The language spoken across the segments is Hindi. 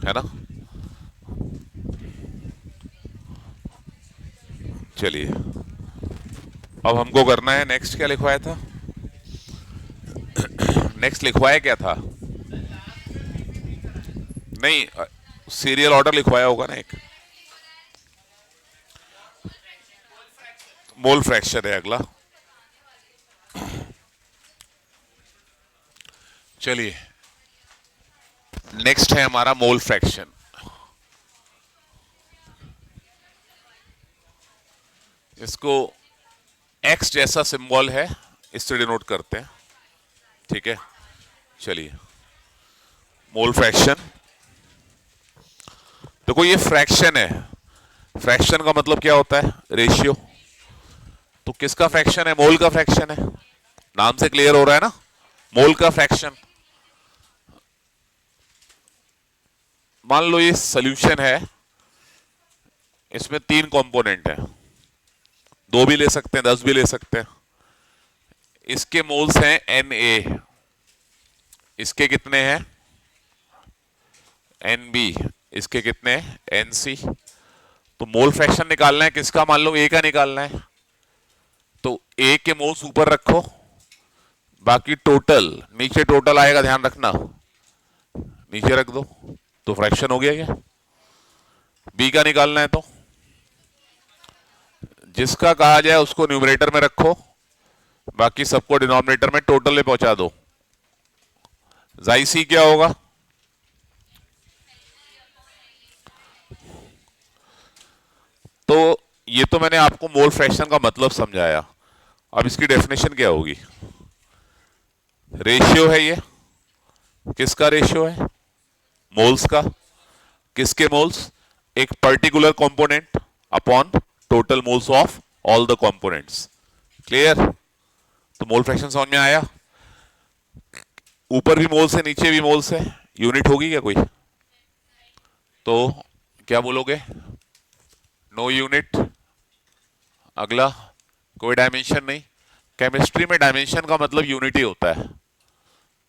है ना। चलिए, अब हमको करना है नेक्स्ट। क्या लिखवाया था? नेक्स्ट लिखवाया क्या था? नहीं, सीरियल ऑर्डर लिखवाया होगा ना एक। मोल फ्रैक्शन है अगला। चलिए, नेक्स्ट है हमारा मोल फ्रैक्शन। इसको एक्स जैसा सिंबल है, इससे डिनोट करते हैं। ठीक है, चलिए। मोल फ्रैक्शन, देखो ये फ्रैक्शन है। फ्रैक्शन का मतलब क्या होता है? रेशियो। तो किसका फ्रैक्शन है? मोल का फ्रैक्शन है। नाम से क्लियर हो रहा है ना, मोल का फ्रैक्शन। मान लो ये सोल्यूशन है, इसमें 3 कंपोनेंट है। 2 भी ले सकते हैं, 10 भी ले सकते हैं। इसके मोल्स हैं Na, इसके कितने हैं? Nb, इसके कितने हैं? Nc। तो मोल फ्रैक्शन निकालना है किसका? मान लो A का निकालना है, तो A के मोल्स ऊपर रखो, बाकी टोटल नीचे टोटल आएगा, ध्यान रखना, नीचे रख दो। तो फ्रैक्शन हो गया क्या? B का निकालना है तो जिसका कहा जाए उसको न्यूमरेटर में रखो, बाकी सबको डिनोमिनेटर में टोटल में पहुंचा दो। जाई सी क्या होगा? तो ये तो मैंने आपको मोल फ्रैक्शन का मतलब समझाया। अब इसकी डेफिनेशन क्या होगी? रेशियो है ये। किसका रेशियो है? मोल्स का। किसके मोल्स? एक particular component upon total moles of all the components. Clear? तो मोल फ्रैक्शन समझ में आया। ऊपर भी मोल्स है, नीचे भी मोल्स है, यूनिट होगी क्या कोई? तो क्या बोलोगे? No unit. अगला, कोई डायमेंशन नहीं। केमिस्ट्री में डायमेंशन का मतलब यूनिटी होता है,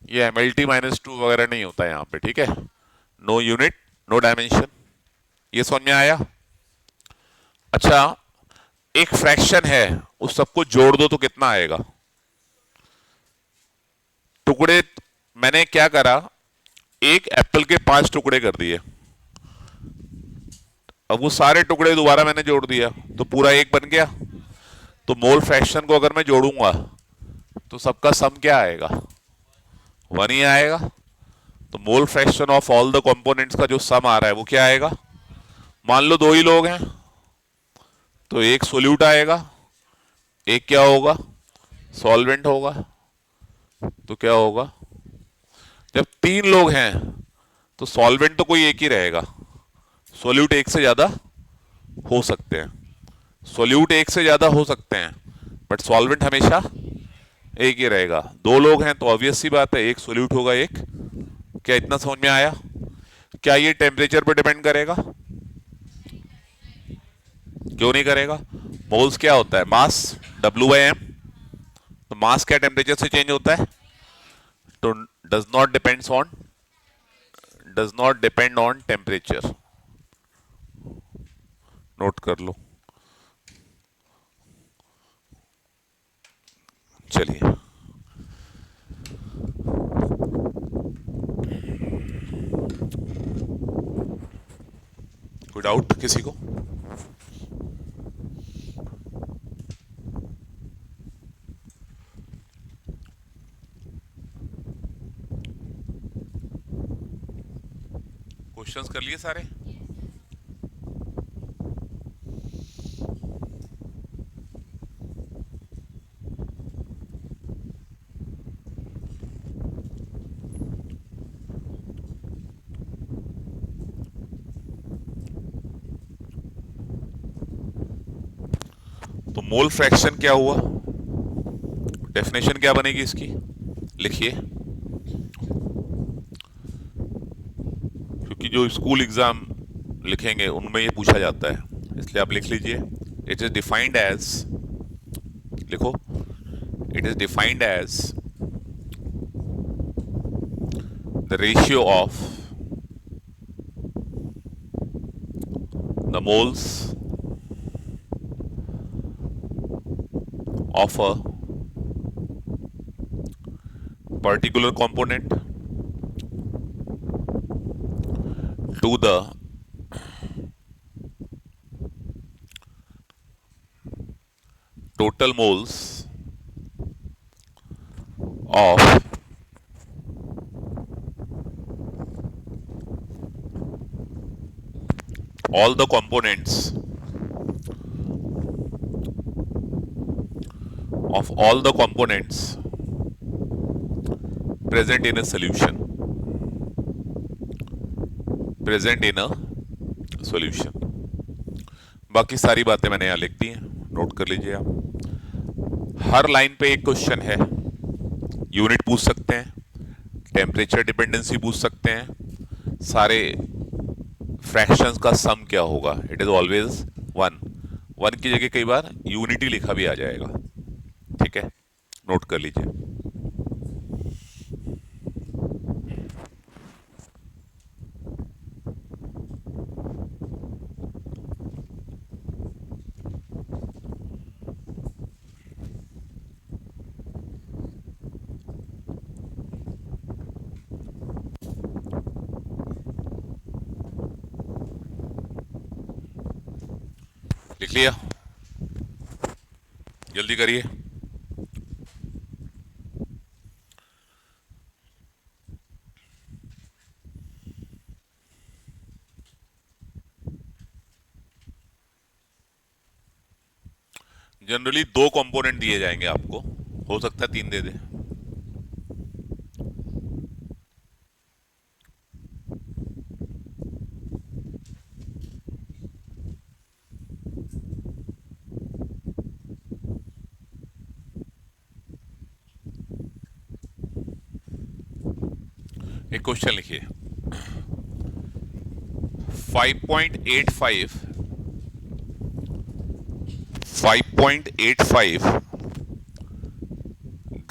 ये MLT -2 वगैरह नहीं होता है यहां पे। ठीक है, नो यूनिट, नो डायमेंशन। ये समझ में आया? अच्छा, एक फ्रैक्शन है, उस सबको जोड़ दो तो कितना आएगा? टुकड़े, मैंने क्या करा, एक एप्पल के 5 टुकड़े कर दिए। अब वो सारे टुकड़े दोबारा मैंने जोड़ दिया तो पूरा एक बन गया। तो मोल फ्रैक्शन को अगर मैं जोड़ूंगा तो सबका सम क्या आएगा? 1 ही आएगा। तो mole fraction of all the components का जो सम आ रहा है वो क्या आएगा? मान लो 2 ही लोग हैं तो एक सोल्यूट आएगा, एक क्या होगा? सॉल्वेंट होगा। तो क्या होगा? जब 3 लोग हैं तो सॉल्वेंट तो कोई एक ही रहेगा, सोल्यूट एक से ज्यादा हो सकते हैं। सोल्यूट एक से ज्यादा हो सकते हैं, बट सॉल्वेंट हमेशा एक ही रहेगा। 2 लोग हैं तो ऑब्वियस सी बात है, एक सोल्यूट होगा एक। क्या इतना समझ में आया? क्या ये टेम्परेचर पर डिपेंड करेगा? क्यों नहीं करेगा? मोल्स क्या होता है? मास, W/m। तो मास क्या टेम्परेचर से चेंज होता है? तो does not depend on temperature. Note कर लो। चलिए, कोई डाउट किसी को? क्वेश्चंस कर लिए सारे? तो मोल फ्रैक्शन क्या हुआ? डेफिनेशन क्या बनेगी इसकी? लिखिए, क्योंकि जो स्कूल एग्जाम लिखेंगे उनमें ये पूछा जाता है, इसलिए आप लिख लीजिए। इट इज डिफाइंड एज, लिखो, it is defined as the ratio of the moles of a particular component to the total moles of all the components present in a solution बाकी सारी बातें मैंने यहां लिख दी हैं, नोट कर लीजिए आप। हर लाइन पे एक क्वेश्चन है, यूनिट पूछ सकते हैं, टेम्परेचर डिपेंडेंसी पूछ सकते हैं, सारे फ्रैक्शंस का सम क्या होगा, it is always one. One की जगह कई बार यूनिटी लिखा भी आ जाएगा, ठीक है, नोट कर लीजिए। लिख लिया, जल्दी करिए। जनरली 2 कंपोनेंट दिए जाएंगे आपको, हो सकता है 3 दे दे। एक क्वेश्चन लिखिए, 5.85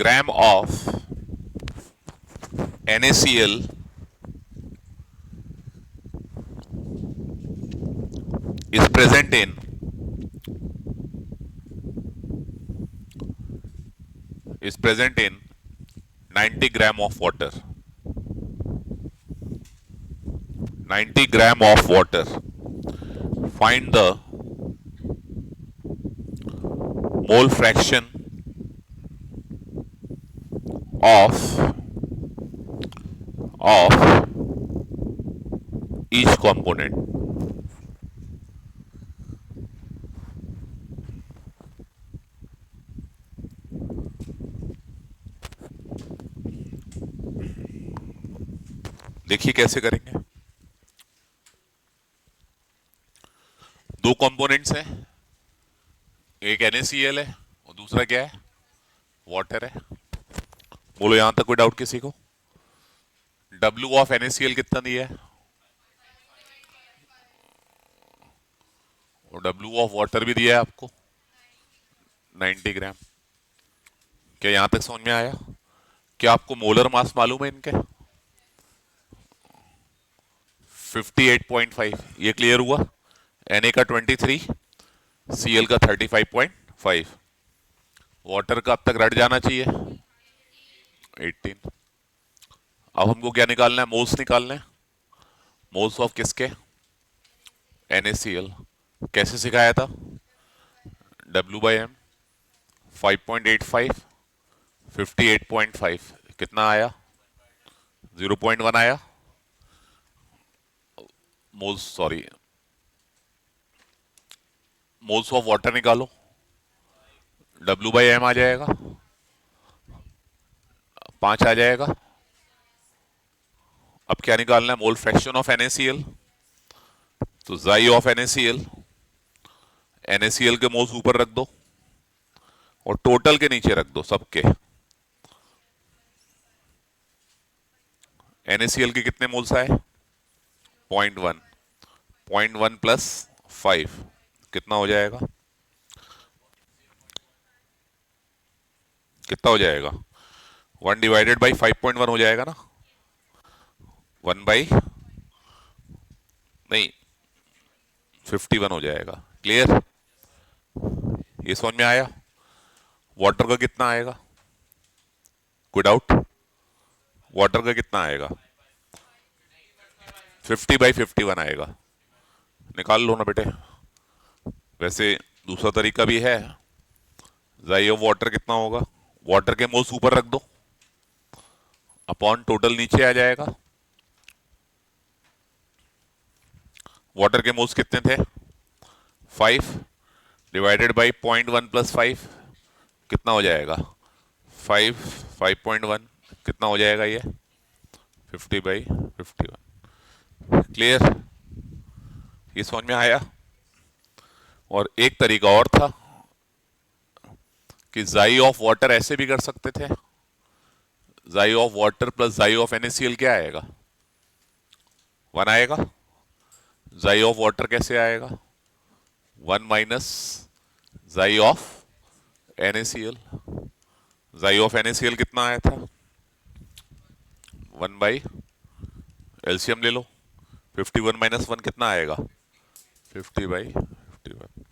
gram of NaCl is present in 90 gram of water. 90 gram of water. Find the mole fraction of each component. देखिए कैसे करेंगे। 2 कंपोनेंट्स हैं, एक NaCl है और दूसरा क्या है, वाटर है। बोलो यहां तक कोई डाउट किसी को? W ऑफ NaCl कितना दिया है और W ऑफ वाटर भी दिया है आपको 90 ग्राम। क्या यहां तक समझ में आया? क्या आपको मोलर मास मालूम है इनके? 58.5, ये क्लियर हुआ। Na का 23, Cl का 35.5, वाटर का अब तक रट जाना चाहिए 18। अब हमको क्या निकालना है? मोल्स निकालना है। मोल्स ऑफ किसके? NaCl। कैसे सिखाया था? W/m 5.85, 58.5 कितना आया? 0.1 आया। Moles, sorry, moles of water निकालो, W/m आ जाएगा 5 आ जाएगा। अब क्या निकालना है? Mole fraction of NaCl। तो Xi ऑफ NaCl के मोल्स ऊपर रख दो और टोटल के नीचे रख दो सबके। NaCl के कितने मोल्स आए? 0.1, 0.1 प्लस 5 कितना हो जाएगा? कितना हो जाएगा? 1 डिवाइडेड बाई 5.1 हो जाएगा ना, 1 बाई नहीं 51 हो जाएगा। क्लियर? ये समझ में आया? वाटर का कितना आएगा? कोई डाउट? वाटर का कितना आएगा? 50/51 आएगा। निकाल लो ना बेटे। वैसे दूसरा तरीका भी है। जाई ऑफ वाटर कितना होगा? वाटर के मोल्स ऊपर रख दो, अपॉन टोटल नीचे आ जाएगा। वाटर के मोल्स कितने थे? 5 डिवाइडेड बाई 0.1 प्लस 5 कितना हो जाएगा? 5 5.1 कितना हो जाएगा ये? 50/51। क्लियर? ये समझ में आया? और एक तरीका और था कि जाई ऑफ वाटर ऐसे भी कर सकते थे। जाई ऑफ वाटर प्लस जाई ऑफ NaCl क्या आएगा? 1 आएगा। जाई ऑफ वाटर कैसे आएगा? 1 माइनस जाई ऑफ NaCl। जाई ऑफ NaCl कितना आया था? 1 बाई एलसीएम ले लो। 51 माइनस 1 कितना आएगा? 50/51।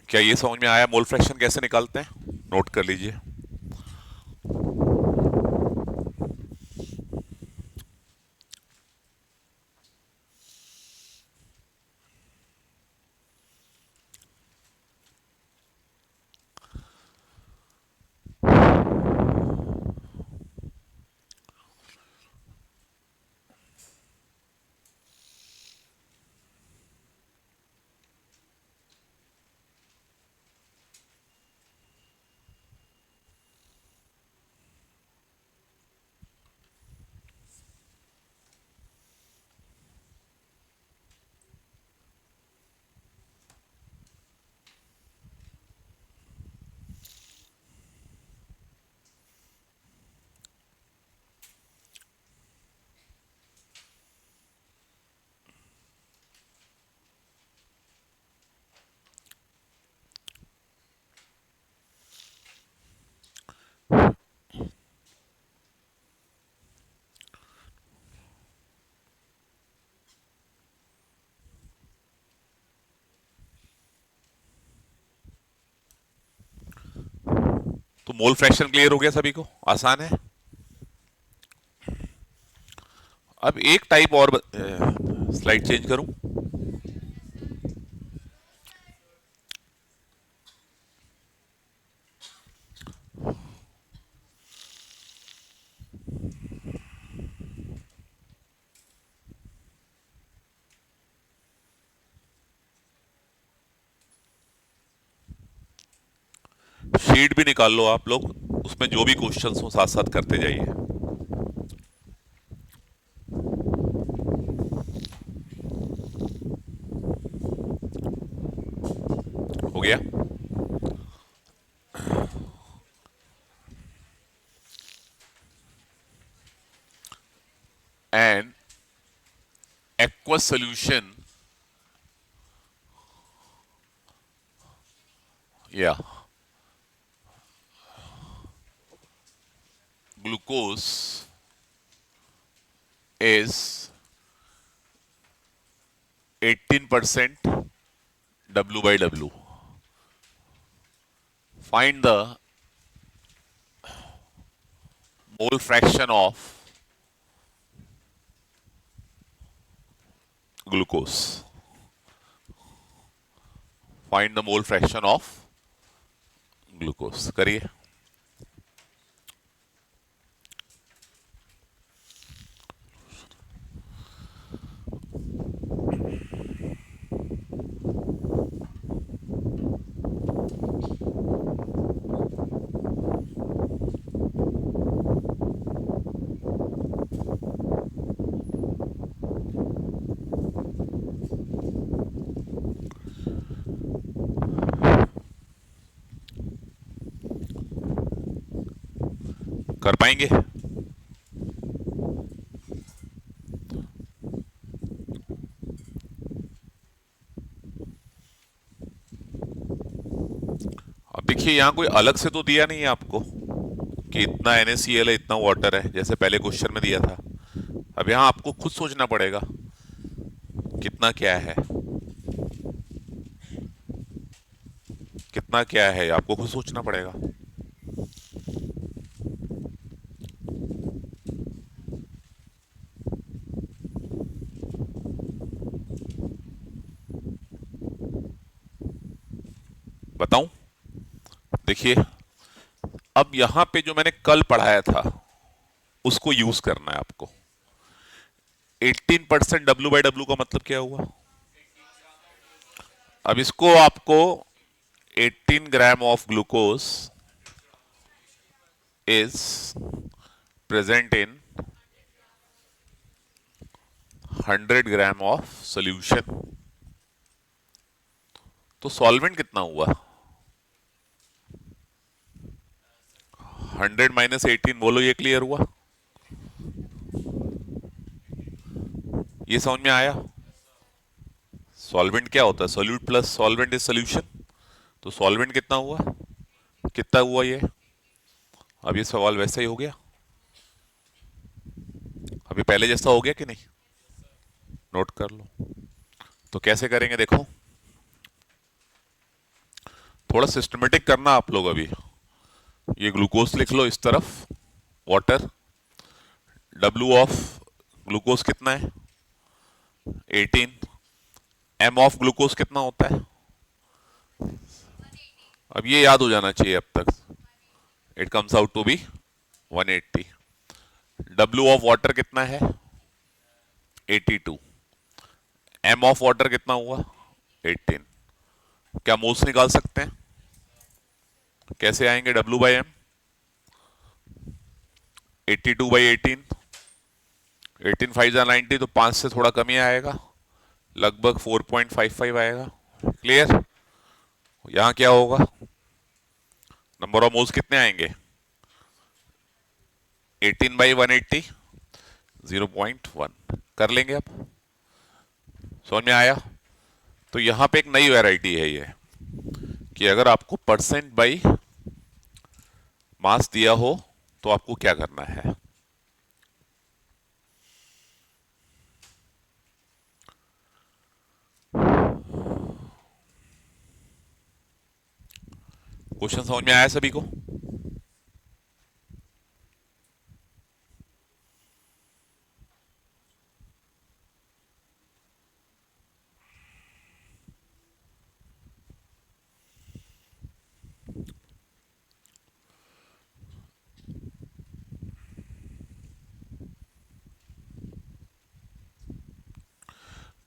क्या ये समझ में आया मोल फ्रैक्शन कैसे निकालते हैं? नोट कर लीजिए। तो मोल फ्रैक्शन क्लियर हो गया सभी को? आसान है। अब एक टाइप और स्लाइड चेंज करूं। शीट भी निकाल लो आप लोग, उसमें जो भी क्वेश्चंस हो साथ साथ करते जाइए। हो गया? And aqueous solution, yeah, glucose is 18% W by W. Find the mole fraction of glucose. Find the mole fraction of glucose. करिए। कर पाएंगे? अब देखिए यहां कोई अलग से तो दिया नहीं है आपको कि इतना NaCl है, इतना वाटर है, जैसे पहले क्वेश्चन में दिया था। अब यहां आपको खुद सोचना पड़ेगा कितना क्या है, कितना क्या है आपको खुद सोचना पड़ेगा। बताऊं? देखिए, अब यहां पे जो मैंने कल पढ़ाया था उसको यूज करना है आपको। 18% W/W का मतलब क्या हुआ? अब इसको आपको 18 gram of glucose is present in 100 gram of solution. तो सॉल्वेंट कितना हुआ? 100 - 18, बोलो ये क्लियर हुआ? ये समझ में आया? सॉल्वेंट क्या होता है? Solute plus solvent is solution. तो सॉल्वेंट कितना हुआ? कितना हुआ ये? अब ये सवाल वैसा ही हो गया, अभी पहले जैसा हो गया कि नहीं? नोट कर लो। तो कैसे करेंगे देखो, थोड़ा सिस्टमेटिक करना आप लोग। अभी ये ग्लूकोज लिख लो इस तरफ, वाटर। डब्ल्यू ऑफ ग्लूकोज कितना है? 18। एम ऑफ ग्लूकोज कितना होता है? अब ये याद हो जाना चाहिए अब तक। It comes out to be 180। W of water कितना है? 82। एम ऑफ वाटर कितना हुआ? 18। क्या मोल्स निकाल सकते हैं? कैसे आएंगे W/M? 82/18। 18 5 जा 90, तो 5 से थोड़ा कम ही आएगा, लगभग 4.55 आएगा। क्लियर? यहां क्या होगा? नंबर ऑफ मोल्स कितने आएंगे? 18/180, 0.1। कर लेंगे अब? समझ में आया? तो यहां पे एक नई वैरायटी है ये, कि अगर आपको परसेंट बाई मास दिया हो तो आपको क्या करना है। क्वेश्चन समझ में आया सभी को?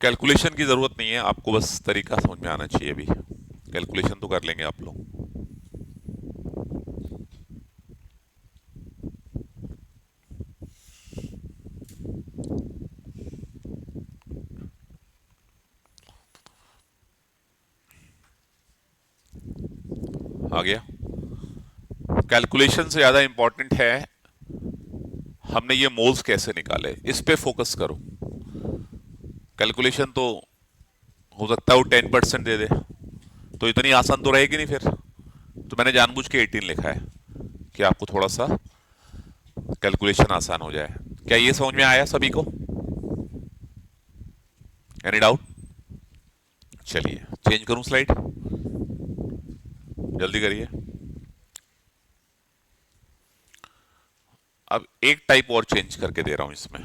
कैलकुलेशन की जरूरत नहीं है आपको, बस तरीका समझ में आना चाहिए। अभी कैलकुलेशन तो कर लेंगे आप लोग। आ गया? कैलकुलेशन से ज्यादा इंपॉर्टेंट है हमने ये मोल्स कैसे निकाले, इस पे फोकस करो। कैलकुलेशन तो हो सकता है वो 10% दे दे, तो इतनी आसान तो रहेगी नहीं फिर। तो मैंने जानबूझ के 18 लिखा है कि आपको थोड़ा सा कैलकुलेशन आसान हो जाए। क्या ये समझ में आया सभी को? Any doubt? चलिए चेंज करूं स्लाइड, जल्दी करिए। अब एक टाइप और चेंज करके दे रहा हूं इसमें।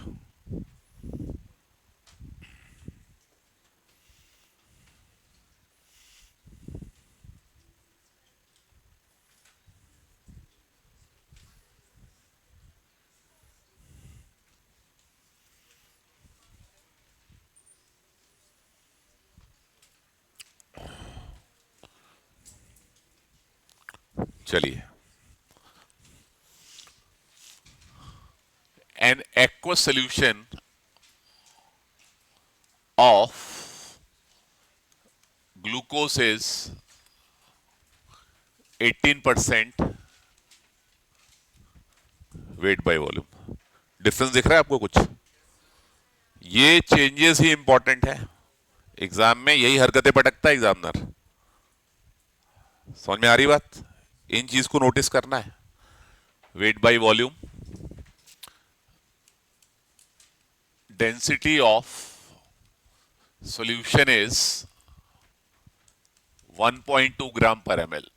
चलिए, an aqueous solution of glucose is 18% weight by volume. Difference दिख रहा है आपको कुछ? ये चेंजेस ही इंपॉर्टेंट है, एग्जाम में यही हरकतें पटकता है एग्जामिनर। समझ में आ रही बात? इन चीज को नोटिस करना है। Weight by volume, density of solution is 1.2 gram per ml.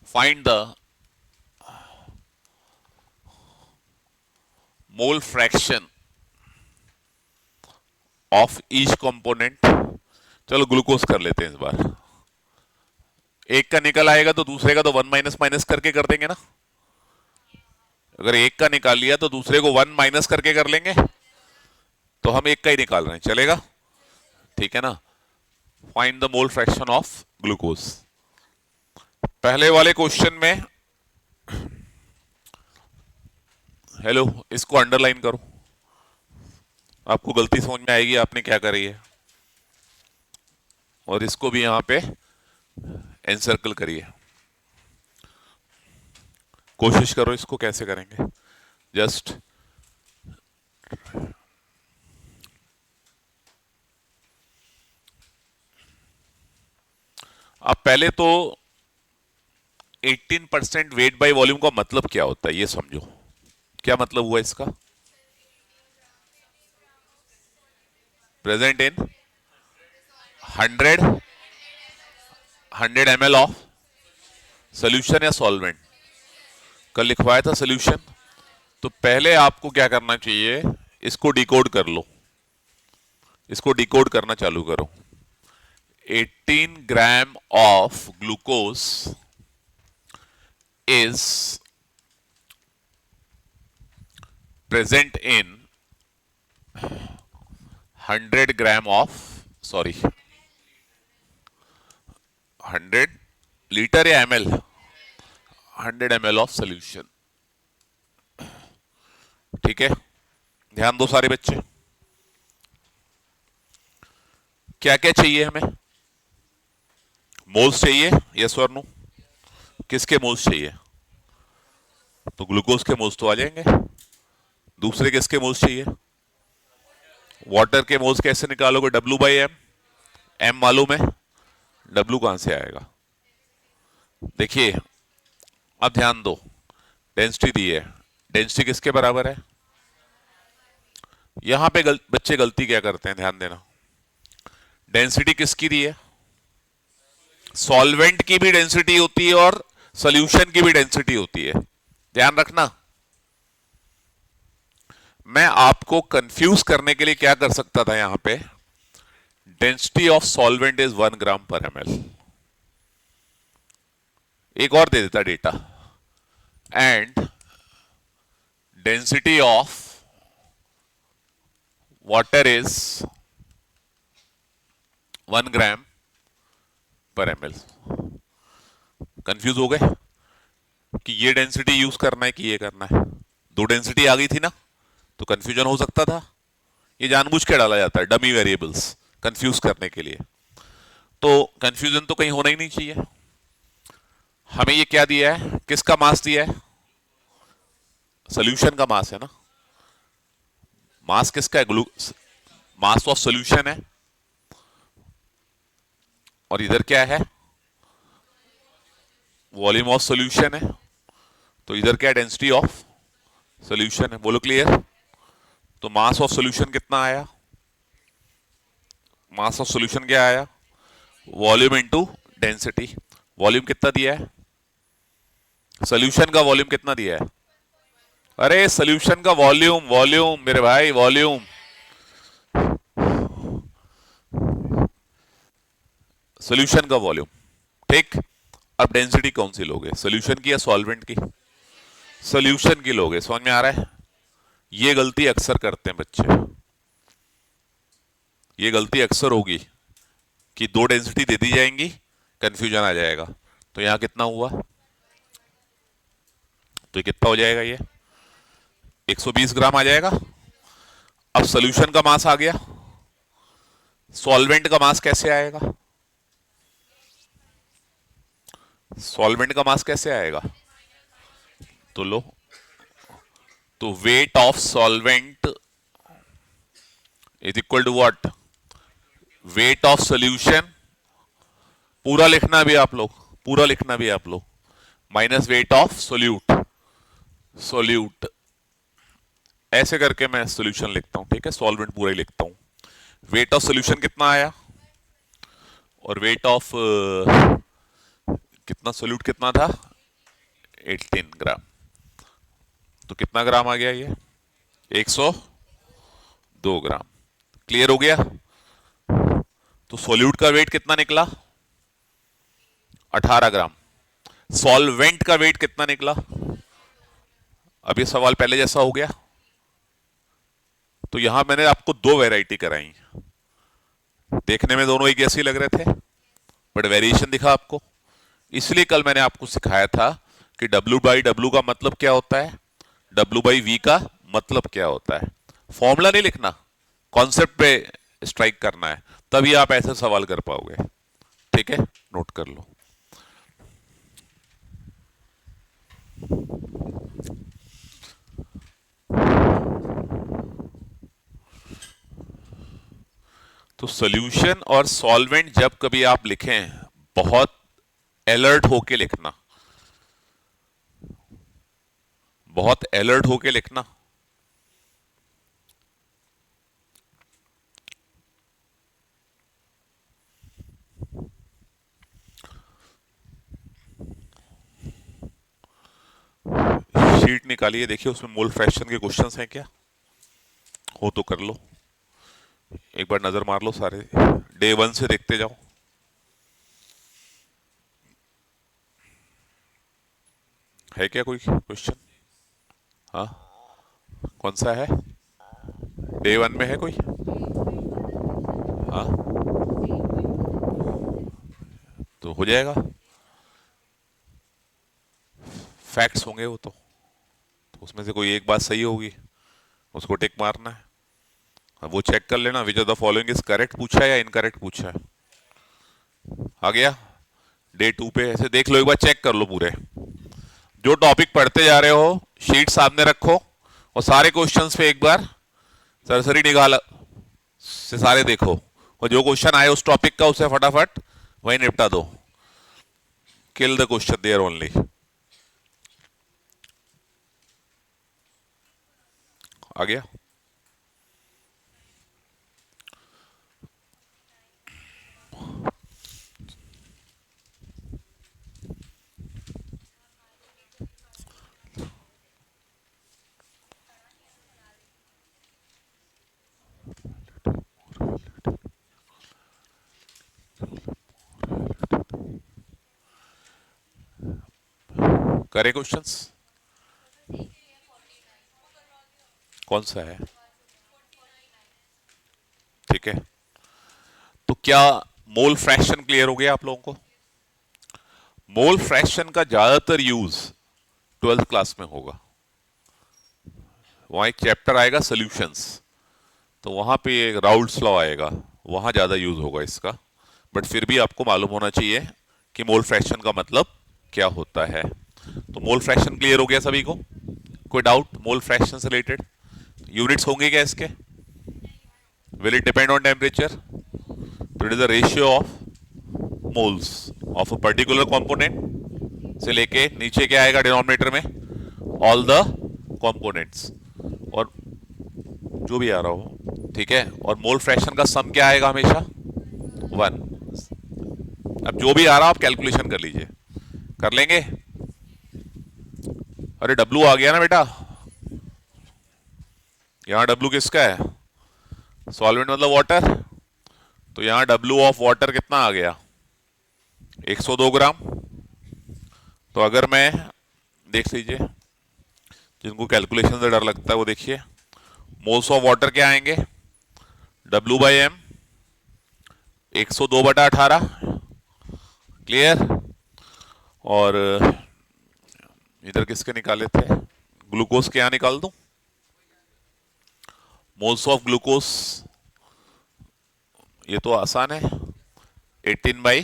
Find the mole fraction of each component. चलो ग्लूकोज कर लेते हैं इस बार. एक का निकल आएगा तो दूसरे का तो वन माइनस माइनस करके कर देंगे ना. अगर एक का निकाल लिया तो दूसरे को वन माइनस करके कर लेंगे. तो हम एक का ही निकाल रहे हैं, चलेगा? ठीक है ना. Find the mole fraction of glucose. पहले वाले क्वेश्चन में, हेलो, इसको अंडरलाइन करो, आपको गलती समझ में आएगी आपने क्या करी है. और इसको भी यहां पे एनसर्कल करिए. कोशिश करो इसको कैसे करेंगे. जस्ट अब पहले तो 18% वेट बाय वॉल्यूम का मतलब क्या होता है ये समझो. क्या मतलब हुआ इसका? Present in 100 ml of solution या सॉल्वेंट. कल लिखवाया था सोल्यूशन. तो पहले आपको क्या करना चाहिए, इसको डिकोड कर लो. इसको डिकोड करना चालू करो. 18 gram of glucose is present in 100 gram of 100 litre या ml, 100 ml ऑफ सोल्यूशन. ठीक है, ध्यान दो सारे बच्चे. क्या क्या चाहिए हमें? मोल्स चाहिए, यस और नो. किसके मोल्स चाहिए? तो ग्लूकोज के मोल्स तो आ जाएंगे. दूसरे किसके मोल्स चाहिए? वाटर के मोल्स कैसे निकालोगे? W by M. एम मालूम है, W कहां से आएगा? देखिए अब ध्यान दो, डेंसिटी दी है. डेंसिटी किसके बराबर है? यहां पे बच्चे गलती क्या करते हैं, ध्यान देना. डेंसिटी किसकी दी है? सॉल्वेंट की भी डेंसिटी होती है और सॉल्यूशन की भी डेंसिटी होती है, ध्यान रखना. मैं आपको कंफ्यूज करने के लिए क्या कर सकता था यहां पे, डेंसिटी ऑफ सॉल्वेंट इज 1 ग्राम पर ml. एक और दे देता data, and density of water is 1 ग्राम पर ml. कंफ्यूज हो गए कि ये डेंसिटी यूज करना है कि ये करना है? दो डेंसिटी आ गई थी ना, तो कंफ्यूजन हो सकता था. ये जानबूझ के डाला जाता है, डमी वेरिएबल्स कंफ्यूज करने के लिए. तो कंफ्यूजन तो कहीं होना ही नहीं चाहिए. हमें ये क्या दिया है, किसका मास दिया है? सोल्यूशन का मास है ना. मास किसका है? मास ऑफ सोल्यूशन है. और इधर क्या है? वॉल्यूम ऑफ सोल्यूशन है. तो इधर क्या? डेंसिटी ऑफ सोल्यूशन है. बोलो क्लियर. तो मास ऑफ सोल्यूशन कितना आया? मास ऑफ सोल्यूशन क्या आया? Volume into density. वॉल्यूम कितना दिया है? सोल्यूशन का वॉल्यूम कितना दिया है? अरे सोल्यूशन का वॉल्यूम, वॉल्यूम मेरे भाई, वॉल्यूम. सोल्यूशन का वॉल्यूम. ठीक. अब डेंसिटी कौन सी लोगे, सोल्यूशन की या सॉल्वेंट की? सोल्यूशन की लोगे. समझ में आ रहा है? ये गलती अक्सर करते हैं बच्चे. ये गलती अक्सर होगी कि दो डेंसिटी दे दी जाएंगी, कंफ्यूजन आ जाएगा. तो यहां कितना हुआ? तो कितना हो जाएगा? ये 120 ग्राम आ जाएगा. अब सोल्यूशन का मास आ गया, सॉल्वेंट का मास कैसे आएगा? सॉल्वेंट का मास कैसे आएगा? तो लो, तो weight of solvent is equal to what? Weight of solution. पूरा लिखना भी आप लोग, पूरा लिखना भी आप लोग, minus weight of solute. Solute ऐसे करके मैं सोल्यूशन लिखता हूं, ठीक है, सॉल्वेंट पूरा ही लिखता हूं। वेट ऑफ सोल्यूशन कितना आया, और वेट ऑफ कितना सोल्यूट कितना था, 18 ग्राम। तो कितना ग्राम आ गया ये, 102 ग्राम। क्लियर हो गया। तो सोल्यूट का वेट कितना निकला, 18 ग्राम। सॉल्वेंट का वेट कितना निकला, अब ये सवाल पहले जैसा हो गया। तो यहां मैंने आपको दो वैरायटी कराई, देखने में दोनों एक जैसे लग रहे थे, बट वेरिएशन दिखा आपको। इसलिए कल मैंने आपको सिखाया था कि W बाई डब्ल्यू का मतलब क्या होता है, W बाई V का मतलब क्या होता है। फॉर्मूला नहीं लिखना, कॉन्सेप्ट पे स्ट्राइक करना है, तभी आप ऐसे सवाल कर पाओगे। ठीक है, नोट कर लो। तो सॉल्यूशन और सॉल्वेंट जब कभी आप लिखें, बहुत अलर्ट होके लिखना, बहुत अलर्ट होके लिखना। शीट निकालिए, देखिए उसमें मोल फ्रैक्शन के क्वेश्चंस हैं क्या, हो तो कर लो, एक बार नजर मार लो, सारे डे 1 से देखते जाओ। है क्या कोई क्वेश्चन, हाँ, कौन सा है, डे 1 में है कोई, हाँ, तो हो जाएगा, फैक्ट्स होंगे वो तो उसमें से कोई एक बात सही होगी, उसको टिक मारना है। अब वो चेक कर लेना, which of the following is correct पूछा है या इनकरेक्ट पूछा है। आ गया। डे 2 पे ऐसे देख लो, एक बार चेक कर लो पूरे, जो टॉपिक पढ़ते जा रहे हो शीट सामने रखो, और सारे क्वेश्चंस पे एक बार सरसरी निगाह से सारे देखो, और जो क्वेश्चन आए उस टॉपिक का उसे फटाफट वही निपटा दो। Kill the question there only. आ गया। करे क्वेश्चंस, कौन सा है, ठीक है। तो क्या मोल फ्रैक्शन क्लियर हो गया आप लोगों को। मोल फ्रैक्शन का ज्यादातर यूज 12th क्लास में होगा, वहां एक चैप्टर आएगा सॉल्यूशंस, तो वहां पे एक राउल्ट्स लॉ आएगा, वहां ज्यादा यूज होगा इसका। बट फिर भी आपको मालूम होना चाहिए कि मोल फ्रैक्शन का मतलब क्या होता है। तो मोल फ्रैक्शन क्लियर हो गया सभी को, कोई डाउट मोल फ्रैक्शन से रिलेटेड। यूनिट्स होंगे क्या इसके, will it depend on temperature, तो it is the ratio of moles of a particular component से लेके नीचे क्या आएगा डिनोमिनेटर में, ऑल द कंपोनेंट्स, और जो भी आ रहा हो, ठीक है। और मोल फ्रैक्शन का सम क्या आएगा हमेशा, 1। अब जो भी आ रहा आप कैलकुलेशन कर लीजिए, कर लेंगे। अरे डब्लू आ गया ना बेटा, यहां डब्लू किसका है, सॉल्वेंट मतलब वाटर, तो यहां डब्लू ऑफ वाटर कितना आ गया, 102 ग्राम। तो अगर मैं, देख लीजिए, जिनको कैलकुलेशन से डर लगता है वो देखिए, मोल्स ऑफ वाटर क्या आएंगे, W बाई एम, 102/18। क्लियर। और इधर किसके निकाले थे, ग्लूकोज के यहां निकाल दूं, मोल्स ऑफ ग्लूकोज, ये तो आसान है, 18 बाई,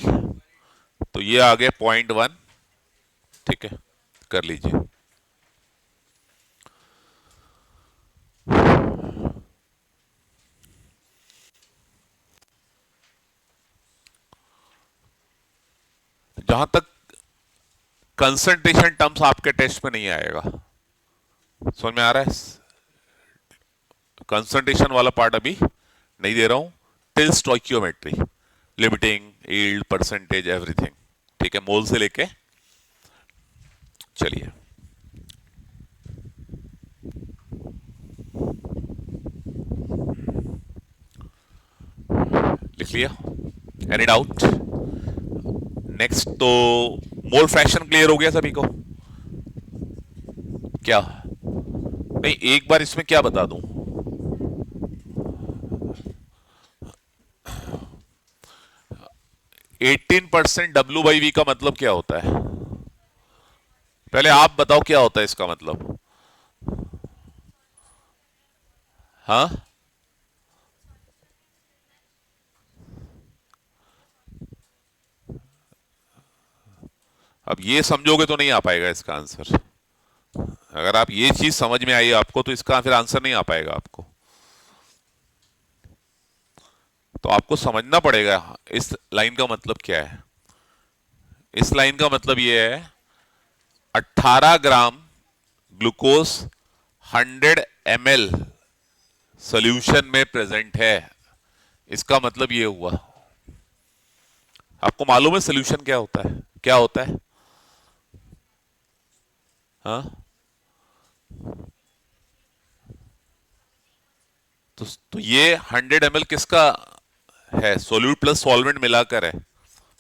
तो ये आ गए 0.1, ठीक है, कर लीजिए। जहां तक कंसंट्रेशन टर्म्स आपके टेस्ट में नहीं आएगा, समझ में आ रहा है, कंसंट्रेशन वाला पार्ट अभी नहीं दे रहा हूं, till stoichiometry, limiting, yield, percentage, everything, ठीक है, मोल से लेके। चलिए लिख लिया, एनी डाउट? नेक्स्ट तो मोल फ्रैक्शन क्लियर हो गया सभी को क्या? नहीं, एक बार इसमें क्या बता दूं, 18% W/V का मतलब क्या होता है? पहले आप बताओ क्या होता है इसका मतलब। हाँ, अब ये समझोगे तो नहीं आ पाएगा इसका आंसर। अगर आप ये चीज समझ में आई आपको तो इसका फिर आंसर नहीं आ पाएगा आपको। तो आपको समझना पड़ेगा इस लाइन का मतलब क्या है। इस लाइन का मतलब ये है 18 ग्राम ग्लूकोज 100 ml सॉल्यूशन में प्रेजेंट है, इसका मतलब ये हुआ। आपको मालूम है सॉल्यूशन क्या होता है? क्या होता है? हाँ, तो ये 100 ml किसका है? सोल्यूट प्लस सॉल्वेंट मिलाकर है।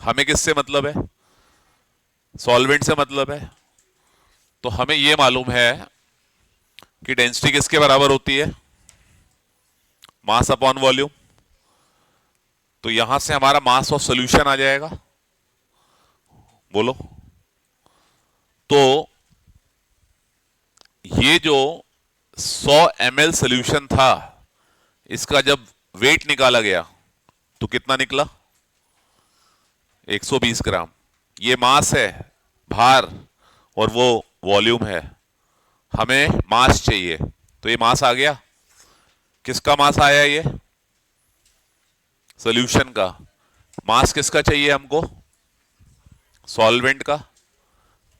हमें किससे मतलब है? सॉल्वेंट से मतलब है। तो हमें यह मालूम है कि डेंसिटी किसके बराबर होती है? Mass upon volume. तो यहां से हमारा मास ऑफ सॉल्यूशन आ जाएगा, बोलो। तो ये जो 100 ml सॉल्यूशन था, इसका जब वेट निकाला गया तो कितना निकला? 120 ग्राम। ये मास है, भार, और वो वॉल्यूम है। हमें मास चाहिए, तो ये मास आ गया। किसका मास आया? ये सॉल्यूशन का। मास किसका चाहिए हमको? सॉल्वेंट का।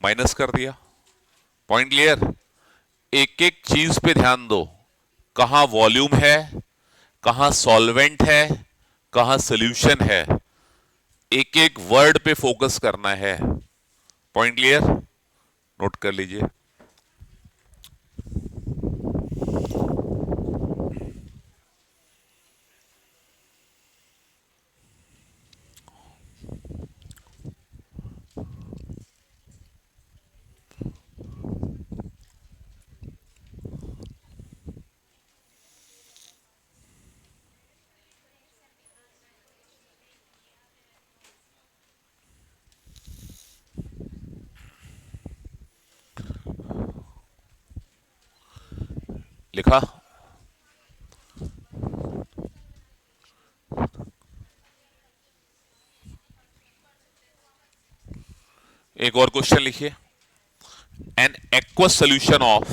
माइनस कर दिया। Point clear? एक एक चीज पे ध्यान दो, कहां वॉल्यूम है, कहां सॉल्वेंट है, कहां सॉल्यूशन है। एक एक वर्ड पे फोकस करना है। Point clear? नोट कर लीजिए। लिखा? एक और क्वेश्चन लिखिए। An aqueous solution of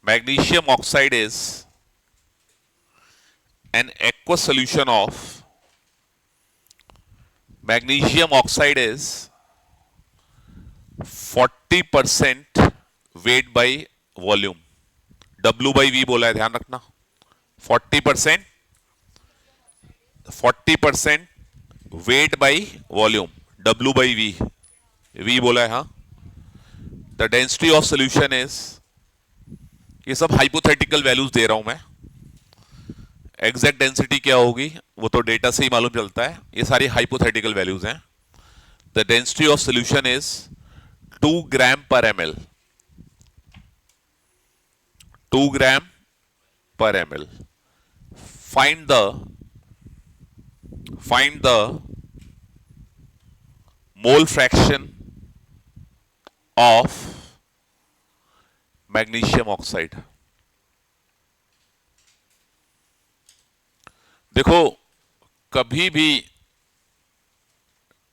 magnesium oxide is an aqueous solution of magnesium oxide is 40% weight by volume। W/V बोला है, ध्यान रखना। 40% weight by volume, W/V, V बोला है। हाँ, the density of solution is, ये सब हाइपोथेटिकल वैल्यूज दे रहा हूं मैं। एग्जैक्ट डेंसिटी क्या होगी वो तो डेटा से ही मालूम चलता है, ये सारी हाइपोथेटिकल वैल्यूज हैं। The density of solution is 2 ग्राम पर ml, 2 ग्राम पर ml। find the mole fraction of magnesium oxide. देखो, कभी भी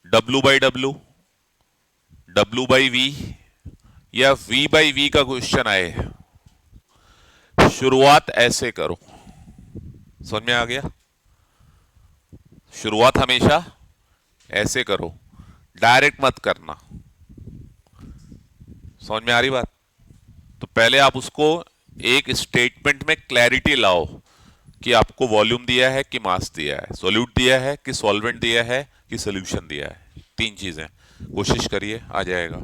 W/W, W/V या V/V का क्वेश्चन आए, शुरुआत ऐसे करो। समझ में आ गया? शुरुआत हमेशा ऐसे करो। डायरेक्ट मत करना। समझ में आ रही बात? तो पहले आप उसको एक स्टेटमेंट में क्लैरिटी लाओ कि आपको वॉल्यूम दिया है कि मास दिया है, सॉल्यूट दिया है कि सॉल्वेंट दिया है कि सोल्यूशन दिया है। तीन चीजें कोशिश करिए, आ जाएगा।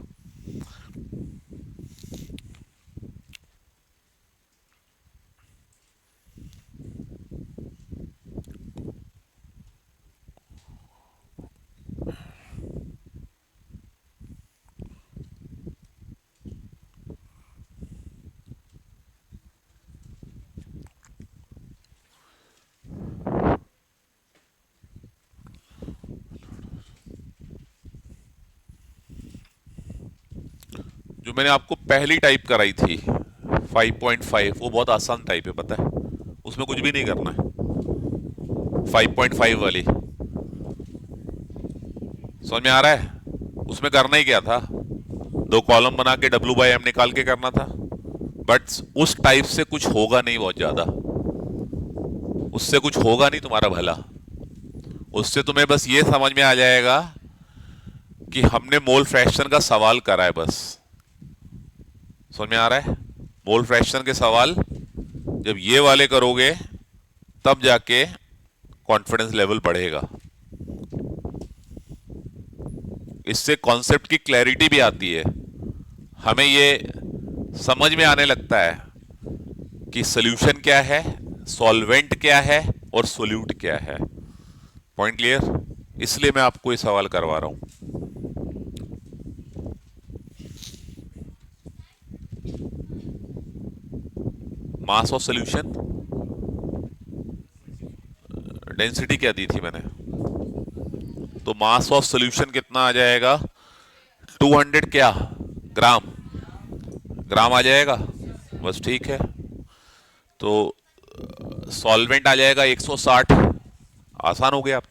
जो मैंने आपको पहली टाइप कराई थी 5.5, वो बहुत आसान टाइप है, पता है? उसमें कुछ भी नहीं करना है। 5.5 वाली समझ में आ रहा है? उसमें करना ही क्या था? दो कॉलम बना के W/M निकाल के करना था। बट उस टाइप से कुछ होगा नहीं बहुत ज्यादा, उससे कुछ होगा नहीं तुम्हारा भला। उससे तुम्हें बस ये समझ में आ जाएगा कि हमने मोल फ्रैक्शन का सवाल करा है बस। समझ में आ रहा है? मोल फ्रैक्शन के सवाल जब ये वाले करोगे तब जाके कॉन्फिडेंस लेवल बढ़ेगा। इससे कॉन्सेप्ट की क्लैरिटी भी आती है, हमें ये समझ में आने लगता है कि सोल्यूशन क्या है, सॉल्वेंट क्या है और सोल्यूट क्या है। Point clear? इसलिए मैं आपको ये सवाल करवा रहा हूं। मास ऑफ सोल्यूशन, डेंसिटी क्या दी थी मैंने? तो मास ऑफ सोल्यूशन कितना आ जाएगा? 200 क्या ग्राम? ग्राम आ जाएगा, बस ठीक है। तो सॉल्वेंट आ जाएगा 160। आसान हो गया अब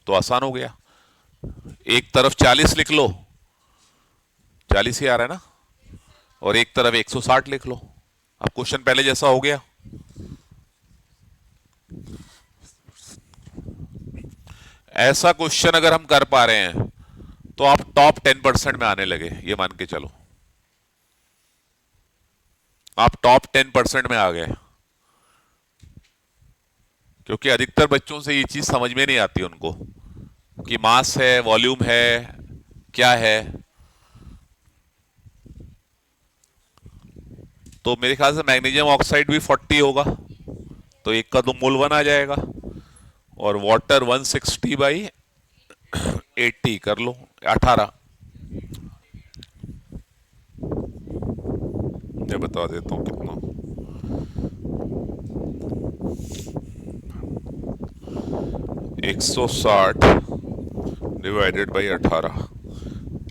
तो आसान हो गया। एक तरफ 40 लिख लो, 40 ही आ रहा है ना, और एक तरफ 160 लिख लो। अब क्वेश्चन पहले जैसा हो गया। ऐसा क्वेश्चन अगर हम कर पा रहे हैं तो आप टॉप 10% में आने लगे, ये मान के चलो आप टॉप 10% में आ गए। क्योंकि अधिकतर बच्चों से ये चीज समझ में नहीं आती उनको कि मास है, वॉल्यूम है, क्या है। तो मेरे ख्याल से मैग्नीशियम ऑक्साइड भी 40 होगा, तो एक का तो मोल 1 आ जाएगा। और वाटर 160/80 कर लो, 18। मैं बता देता हूँ कितना। 160 डिवाइडेड बाई 18,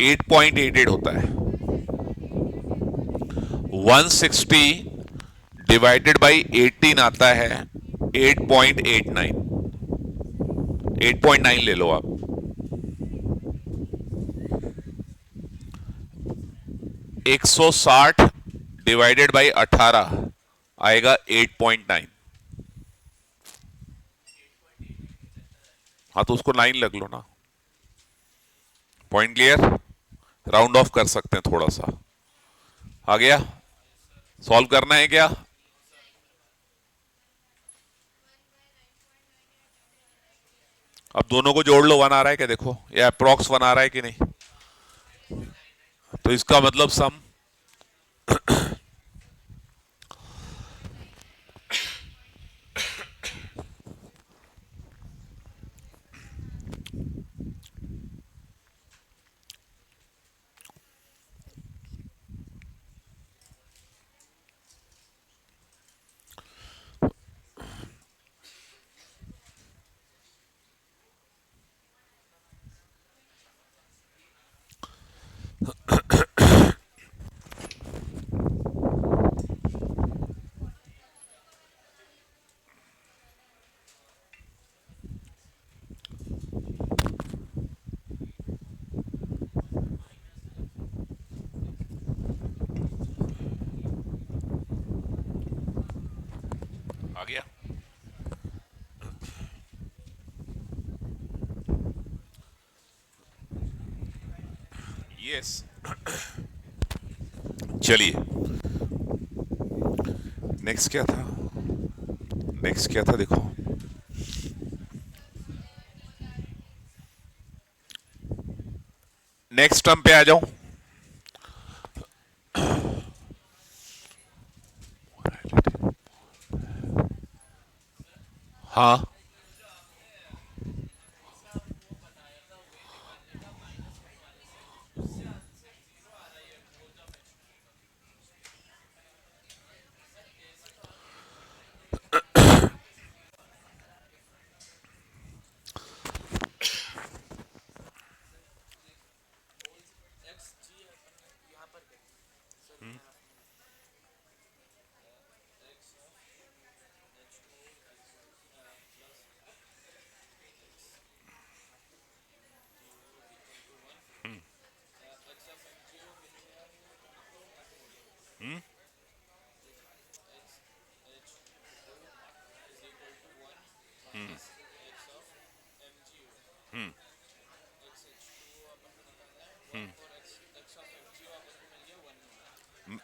8.88 होता है। 160 डिवाइडेड बाई 18 आता है 8.89। 8.9 ले लो आप। 160 डिवाइडेड बाई 18 आएगा 8.9। हाँ तो उसको 9 लग लो ना। Point clear? राउंड ऑफ कर सकते हैं थोड़ा सा। आ गया? सॉल्व करना है क्या? अब दोनों को जोड़ लो, 1 आ रहा है क्या? देखो ये अप्रोक्स 1 आ रहा है कि नहीं? तो इसका मतलब सम यस। चलिए, नेक्स्ट क्या था? नेक्स्ट क्या था देखो। नेक्स्ट टर्म पे आ जाओ। हाँ,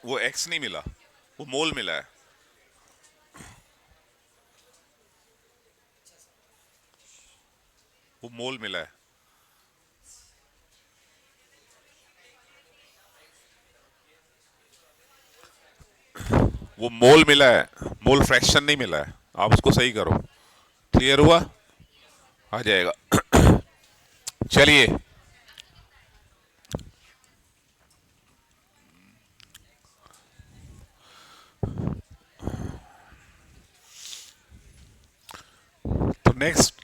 वो एक्स नहीं मिला, वो मोल मिला है। वो मोल मिला है। वो मोल मिला है, मोल फ्रैक्शन नहीं मिला है। आप उसको सही करो। क्लियर हुआ? आ जाएगा। चलिए, तो नेक्स्ट,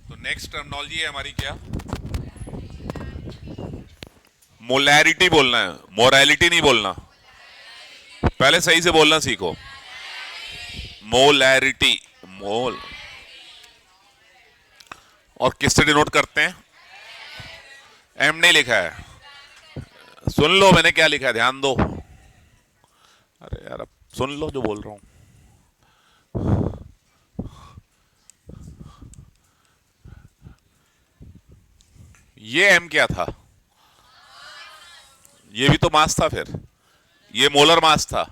तो नेक्स्ट टर्मिनोलॉजी है हमारी क्या? मोलैरिटी बोलना है, मोरैलिटी नहीं बोलना। पहले सही से बोलना सीखो। मोलैरिटी, मोल। और किससे डिनोट करते हैं? एम नहीं लिखा है। सुन लो मैंने क्या लिखा है, ध्यान दो। अरे यार, अब सुन लो जो बोल रहा हूं। ये एम क्या था? ये भी तो मास था फिर। ये मोलर मास था।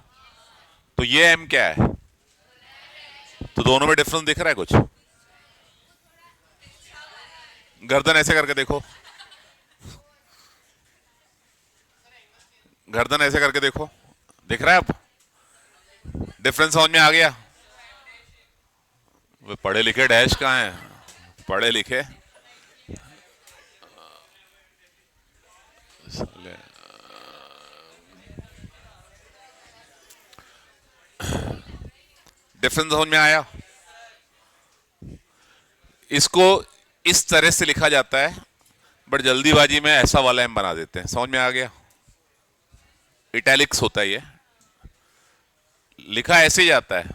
तो ये एम क्या है? तो दोनों में डिफरेंस दिख रहा है कुछ? गर्दन ऐसे करके देखो। गर्दन ऐसे करके देखो, दिख रहा है अब? डिफरेंस समझ में आ गया? वे पढ़े लिखे डैश कहाँ हैं? पढ़े लिखे साले। डिफरेंस समझ में आया? इसको इस तरह से लिखा जाता है, बट जल्दीबाजी में ऐसा वाला एम बना देते हैं। समझ में आ गया? इटैलिक्स होता है ये, लिखा ऐसे ही जाता है,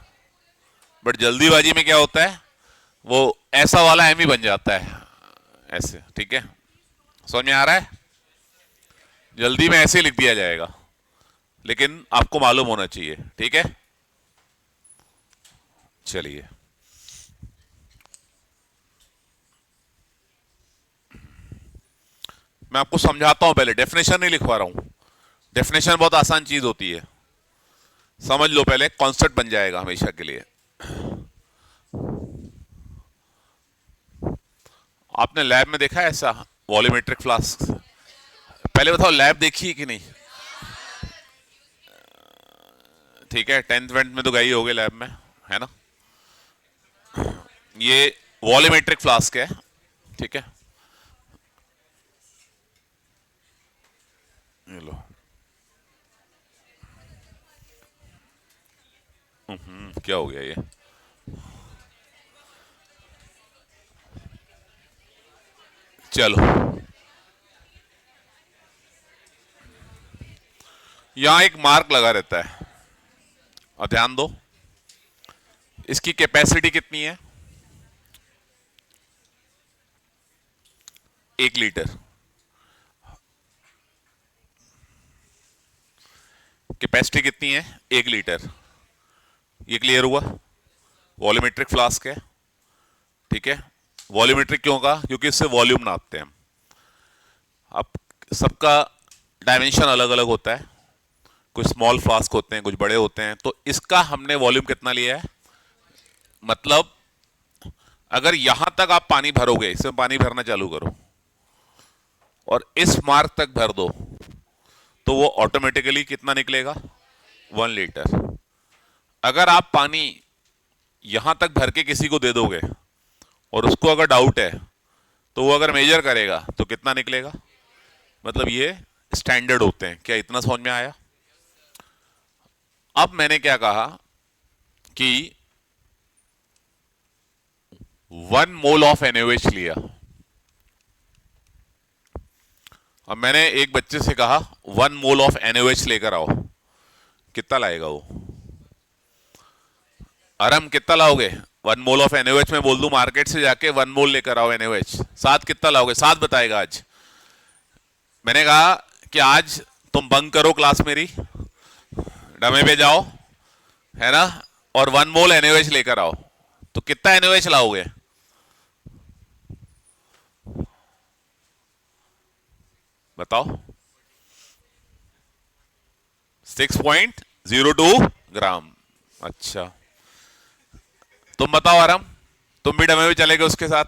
बट जल्दीबाजी में क्या होता है, वो ऐसा वाला एम ही बन जाता है ऐसे। ठीक है, समझ में आ रहा है? जल्दी में ऐसे ही लिख दिया जाएगा, लेकिन आपको मालूम होना चाहिए। ठीक है, चलिए। मैं आपको समझाता हूं, पहले डेफिनेशन नहीं लिखवा रहा हूं। डेफिनेशन बहुत आसान चीज होती है, समझ लो पहले, कॉन्सेप्ट बन जाएगा हमेशा के लिए। आपने लैब में देखा है ऐसा वॉल्यूमेट्रिक फ्लास्क? पहले बताओ, लैब देखी है कि नहीं? ठीक है, 10th वेंथ में तो गई होगे लैब में, है ना? ये वॉल्यूमेट्रिक फ्लास्क है। ठीक है, ये लो। क्या हो गया ये? चलो, यहां एक मार्क लगा रहता है, और ध्यान दो, इसकी कैपेसिटी कितनी है? 1 लीटर। कैपेसिटी कितनी है? 1 लीटर। ये क्लियर हुआ? वॉल्यूमेट्रिक फ्लास्क है, ठीक है। वॉल्यूमेट्रिक क्यों कहा? क्योंकि इससे वॉल्यूम नापते हैं हम। अब सबका डायमेंशन अलग अलग होता है, कुछ स्मॉल फ्लास्क होते हैं, कुछ बड़े होते हैं। तो इसका हमने वॉल्यूम कितना लिया है? मतलब अगर यहां तक आप पानी भरोगे, इसमें पानी भरना चालू करो और इस मार्क तक भर दो, तो वो ऑटोमेटिकली कितना निकलेगा? 1 लीटर। अगर आप पानी यहां तक भर के किसी को दे दोगे और उसको अगर डाउट है, तो वो अगर मेजर करेगा तो कितना निकलेगा? मतलब ये स्टैंडर्ड होते हैं। क्या इतना समझ में आया? अब मैंने क्या कहा कि 1 मोल ऑफ NaOH लिया। अब मैंने एक बच्चे से कहा 1 मोल ऑफ NaOH लेकर आओ। कितना लाएगा वो? अरम कितना लाओगे? 1 मोल ऑफ NaOH में बोल दूं मार्केट से जाके 1 मोल लेकर आओ NaOH। 7 कितना लाओगे? 7 बताएगा आज। मैंने कहा कि आज तुम बंक करो क्लास मेरी, डमे पे जाओ, है ना, और 1 मोल NaOH लेकर आओ। तो कितना NaOH लाओगे? बताओ। 6.02 ग्राम। अच्छा, तुम बताओ आराम, तुम भी डमे में चले गए उसके साथ,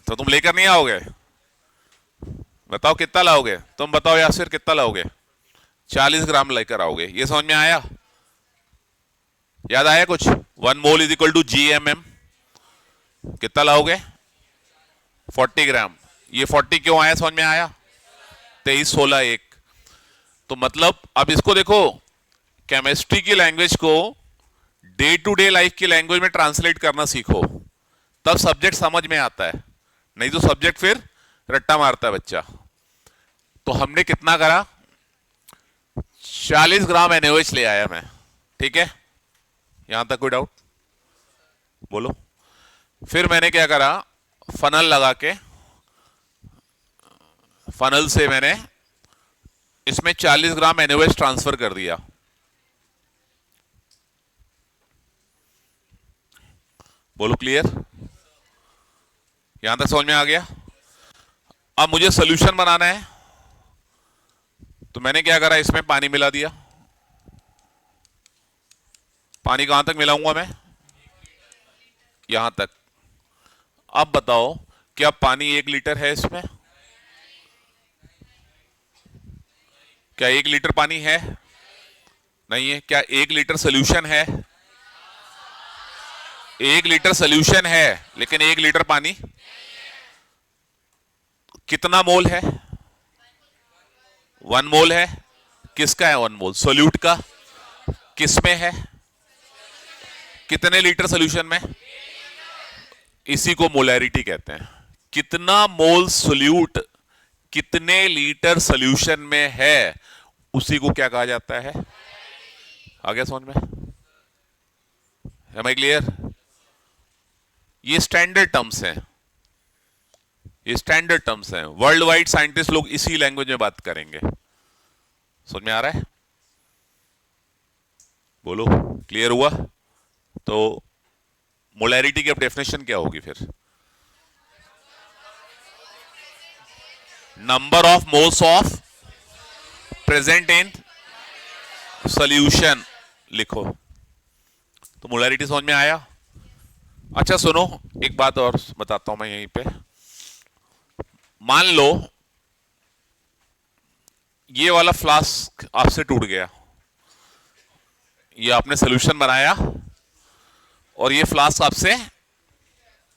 तो तुम लेकर नहीं आओगे? बताओ कितना लाओगे? तुम बताओ यासिर कितना लाओगे? 40 ग्राम लेकर आओगे। ये समझ में आया? याद आया कुछ? 1 mole is equal to GMM। कितना लाओगे? 40 ग्राम। ये 40 क्यों आया समझ में आया? 23, 16, 1। तो मतलब अब इसको देखो, केमिस्ट्री की लैंग्वेज को डे टू डे लाइफ की लैंग्वेज में ट्रांसलेट करना सीखो, तब सब्जेक्ट समझ में आता है। नहीं तो सब्जेक्ट फिर रट्टा मारता है बच्चा। तो हमने कितना करा? 40 ग्राम NaOH ले आया मैं, ठीक है। यहां तक कोई डाउट? बोलो। फिर मैंने क्या करा? फनल लगा के, फनल से मैंने इसमें 40 ग्राम NaOH ट्रांसफर कर दिया। बोलो क्लियर? यहां तक समझ में आ गया? अब मुझे सॉल्यूशन बनाना है, तो मैंने क्या करा? इसमें पानी मिला दिया। पानी कहां तक मिलाऊंगा मैं? यहां तक। अब बताओ, क्या पानी 1 लीटर है इसमें? क्या 1 लीटर पानी है? नहीं है। क्या 1 लीटर सोल्यूशन है? 1 लीटर सोल्यूशन है, लेकिन 1 लीटर पानी कितना मोल है? 1 मोल है। किसका है 1 मोल? सोल्यूट का। किसमें है? कितने लीटर सोल्यूशन में? इसी को मोलैरिटी कहते हैं। कितना मोल सोल्यूट कितने लीटर सोल्यूशन में है, उसी को क्या कहा जाता है? आ गया समझ में? Am I clear? ये स्टैंडर्ड टर्म्स हैं, ये स्टैंडर्ड टर्म्स हैं। वर्ल्ड वाइड साइंटिस्ट लोग इसी लैंग्वेज में बात करेंगे। समझ में आ रहा है? बोलो क्लियर हुआ? तो मोलैरिटी की अब डेफिनेशन क्या होगी फिर? Number of moles of present in solution लिखो। तो मोलैरिटी समझ में आया? अच्छा सुनो, एक बात और बताता हूं मैं यहीं पे। मान लो ये वाला फ्लास्क आपसे टूट गया, ये आपने सोल्यूशन बनाया और ये फ्लास्क आपसे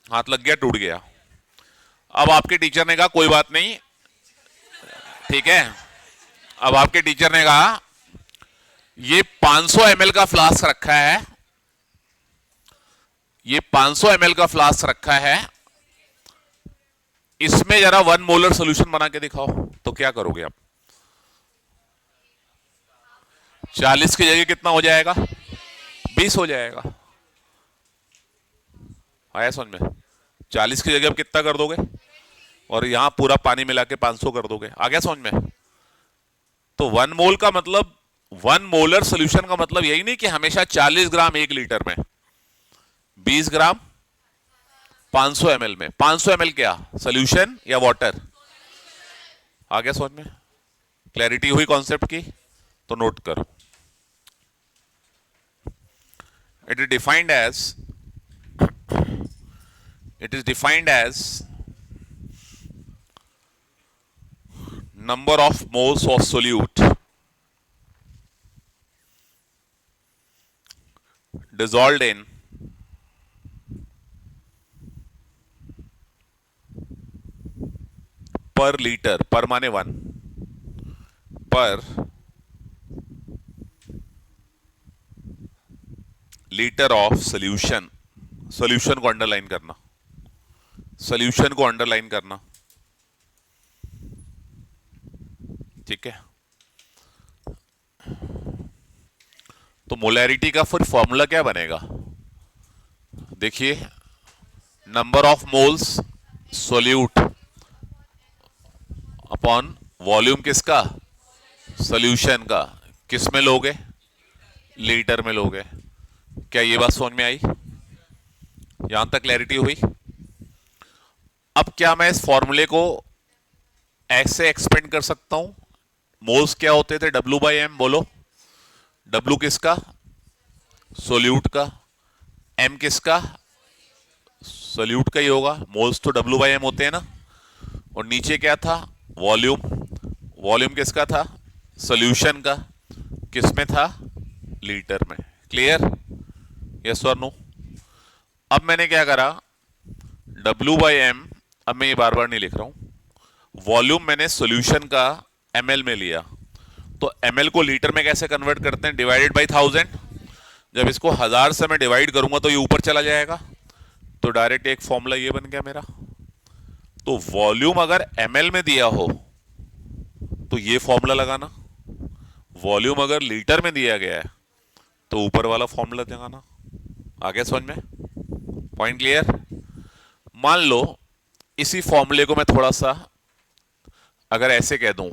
हाथ लग गया, टूट गया। अब आपके टीचर ने कहा कोई बात नहीं, ठीक है। अब आपके टीचर ने कहा ये 500 ml का फ्लास्क रखा है, ये 500 ml का फ्लास्क रखा है, इसमें जरा 1 मोलर सोल्यूशन बना के दिखाओ। तो क्या करोगे आप? 40 की जगह कितना हो जाएगा? 20 हो जाएगा। आया समझ में? 40 की जगह अब कितना कर दोगे, और यहां पूरा पानी मिला के 500 कर दोगे। आ गया समझ में? तो 1 मोल का मतलब, 1 मोलर सोल्यूशन का मतलब यही नहीं कि हमेशा 40 ग्राम 1 लीटर में, 20 ग्राम 500 ml में। 500 ml क्या, सोल्यूशन या वाटर? आ गया समझ में? क्लैरिटी हुई कॉन्सेप्ट की? तो नोट करो। It is defined as, it is defined as number of moles of solute dissolved in per liter, per माने 1, पर लीटर ऑफ सोल्यूशन। सोल्यूशन को अंडरलाइन करना, सोल्यूशन को अंडरलाइन करना, ठीक है? तो मोलैरिटी का फिर फॉर्मूला क्या बनेगा? देखिए, number of moles solute upon volume किसका, सोल्यूशन का। किस में लोगे, लीटर में लोगे। क्या ये बात समझ में आई? यहां तक क्लैरिटी हुई? अब क्या मैं इस फॉर्मूले को ऐसे एक्सपेंड कर सकता हूं? मोल्स क्या होते थे, W/M, बोलो। W किसका, सोल्यूट का। M किसका, सोल्यूट का ही होगा। मोल्स तो W/M होते हैं ना। और नीचे क्या था, वॉल्यूम। वॉल्यूम किसका था, सोल्यूशन का। किस में था, लीटर में। क्लियर? यस और नो? अब मैंने क्या करा, W/M, अब मैं ये बार बार नहीं लिख रहा हूं। वॉल्यूम मैंने सोल्यूशन का ml में लिया, तो ml को लीटर में कैसे कन्वर्ट करते हैं, डिवाइडेड बाई 1000। जब इसको 1000 से मैं डिवाइड करूंगा तो ये ऊपर चला जाएगा, तो डायरेक्ट एक फॉर्मूला ये बन गया मेरा। तो वॉल्यूम अगर ml में दिया हो तो ये फॉर्मूला लगाना, वॉल्यूम अगर लीटर में दिया गया है तो ऊपर वाला फॉर्मूला लगाना। आ गया समझ में? Point clear? मान लो इसी फॉर्मूले को मैं थोड़ा सा अगर ऐसे कह दूं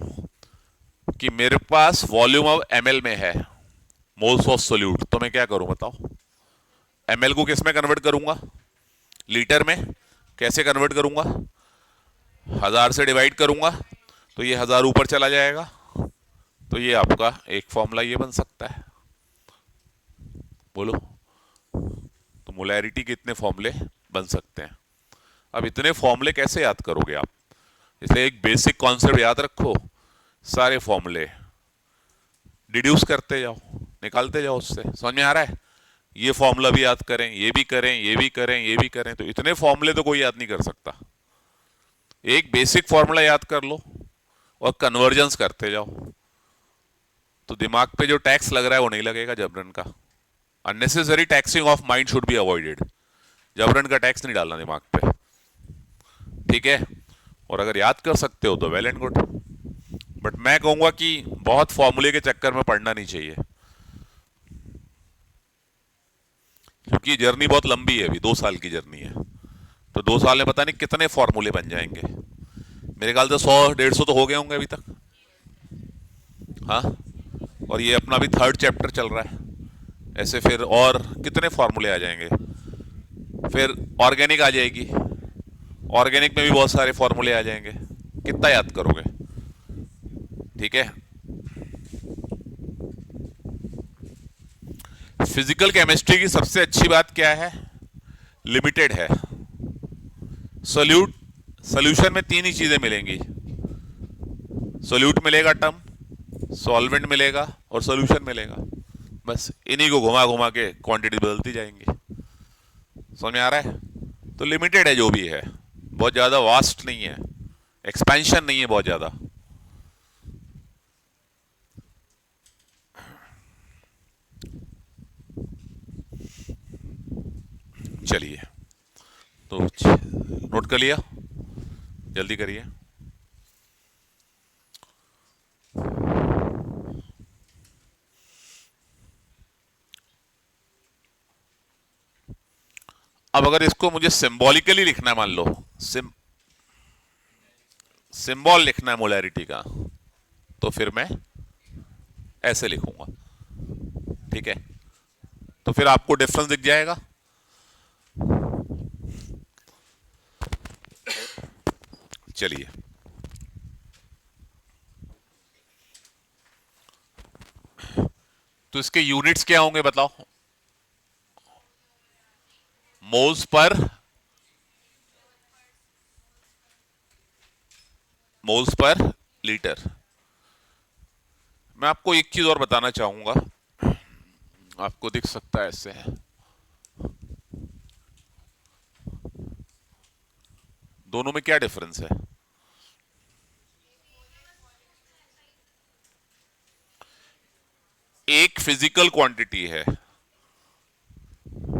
कि मेरे पास वॉल्यूम अब ml में है, मोल्स ऑफ सोल्यूट, तो मैं क्या करूं बताओ? ml को किस में कन्वर्ट करूंगा, लीटर में। कैसे कन्वर्ट करूंगा, 1000 से डिवाइड करूंगा तो ये 1000 ऊपर चला जाएगा। तो ये आपका एक फॉर्मूला ये बन सकता है। बोलो, तो मोलैरिटी के इतने फॉर्मूले बन सकते हैं। अब इतने फॉर्मूले कैसे याद करोगे आप? इसलिए एक बेसिक कॉन्सेप्ट याद रखो, सारे फॉर्मूले डिड्यूस करते जाओ, निकालते जाओ उससे। समझ में आ रहा है? ये फॉर्मूला भी याद करें, ये भी करें, ये भी करें, ये भी करें, तो इतने फॉर्मूले तो कोई याद नहीं कर सकता। एक बेसिक फॉर्मूला याद कर लो और कन्वर्जेंस करते जाओ, तो दिमाग पे जो टैक्स लग रहा है वो नहीं लगेगा जबरन का। Unnecessary taxing of mind should be avoided. जबरन का टैक्स नहीं डालना दिमाग पे, ठीक है? और अगर याद कर सकते हो तो वेल एंड गुड, बट मैं कहूंगा कि बहुत फॉर्मूले के चक्कर में पड़ना नहीं चाहिए, क्योंकि जर्नी बहुत लंबी है, अभी 2 साल की जर्नी है। तो 2 साल में पता नहीं कितने फॉर्मूले बन जाएंगे। मेरे ख्याल से 100-150 तो हो गए होंगे अभी तक। हाँ, और ये अपना भी 3rd चैप्टर चल रहा है, ऐसे फिर और कितने फॉर्मूले आ जाएंगे। फिर ऑर्गेनिक आ जाएगी, ऑर्गेनिक में भी बहुत सारे फॉर्मूले आ जाएंगे, कितना याद करोगे? ठीक है? फिजिकल केमिस्ट्री की सबसे अच्छी बात क्या है, लिमिटेड है। सोल्यूशन में 3 ही चीजें मिलेंगी, सोल्यूट मिलेगा टर्म, सॉल्वेंट मिलेगा और सोल्यूशन मिलेगा। बस इन्हीं को घुमा घुमा के क्वांटिटी बदलती जाएंगी। समझ में आ रहा है? तो लिमिटेड है जो भी है, बहुत ज्यादा वास्ट नहीं है, एक्सपेंशन नहीं है बहुत ज्यादा। चलिए, तो नोट कर लिया, जल्दी करिए। अब अगर इसको मुझे सिंबॉलिकली लिखना है, मान लो सिंबल लिखना है मोलैरिटी का, तो फिर मैं ऐसे लिखूंगा, ठीक है। तो फिर आपको डिफरेंस दिख जाएगा। चलिए, तो इसके यूनिट्स क्या होंगे बताओ? Moles per litre. मैं आपको एक चीज और बताना चाहूंगा, आपको दिख सकता है ऐसे, दोनों में क्या डिफरेंस है? एक फिजिकल क्वांटिटी है,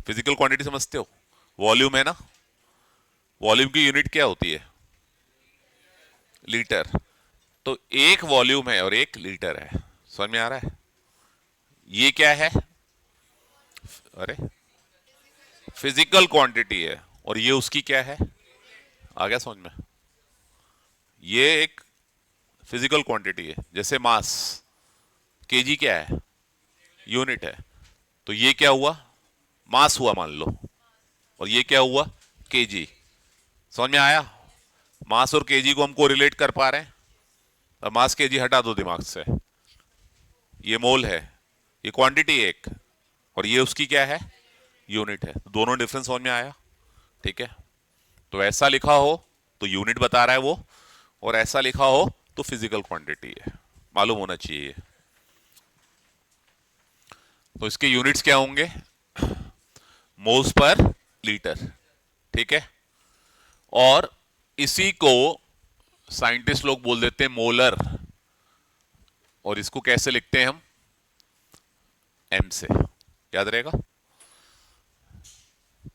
फिजिकल क्वांटिटी समझते हो, वॉल्यूम है ना, वॉल्यूम की यूनिट क्या होती है? लीटर। तो एक वॉल्यूम है और एक लीटर है, समझ में आ रहा है? ये क्या है? अरे, फिजिकल क्वांटिटी है, और ये उसकी क्या है? आ गया समझ में? ये एक फिजिकल क्वांटिटी है, जैसे मास, केजी क्या है? यूनिट है। तो ये क्या हुआ? मास हुआ मान लो, और ये क्या हुआ? केजी। समझ में आया? मास और केजी को हमको रिलेट कर पा रहे हैं। अब मास केजी हटा दो दिमाग से, ये मोल है, ये क्वांटिटी एक, और ये उसकी क्या है? यूनिट है। दोनों डिफरेंस समझ में आया? ठीक है। तो ऐसा लिखा हो तो यूनिट बता रहा है वो, और ऐसा लिखा हो तो फिजिकल क्वांटिटी है, मालूम होना चाहिए। तो इसके यूनिट्स क्या होंगे? मोल्स पर लीटर, ठीक है। और इसी को साइंटिस्ट लोग बोल देते हैं मोलर, और इसको कैसे लिखते हैं हम? एम से। याद रहेगा?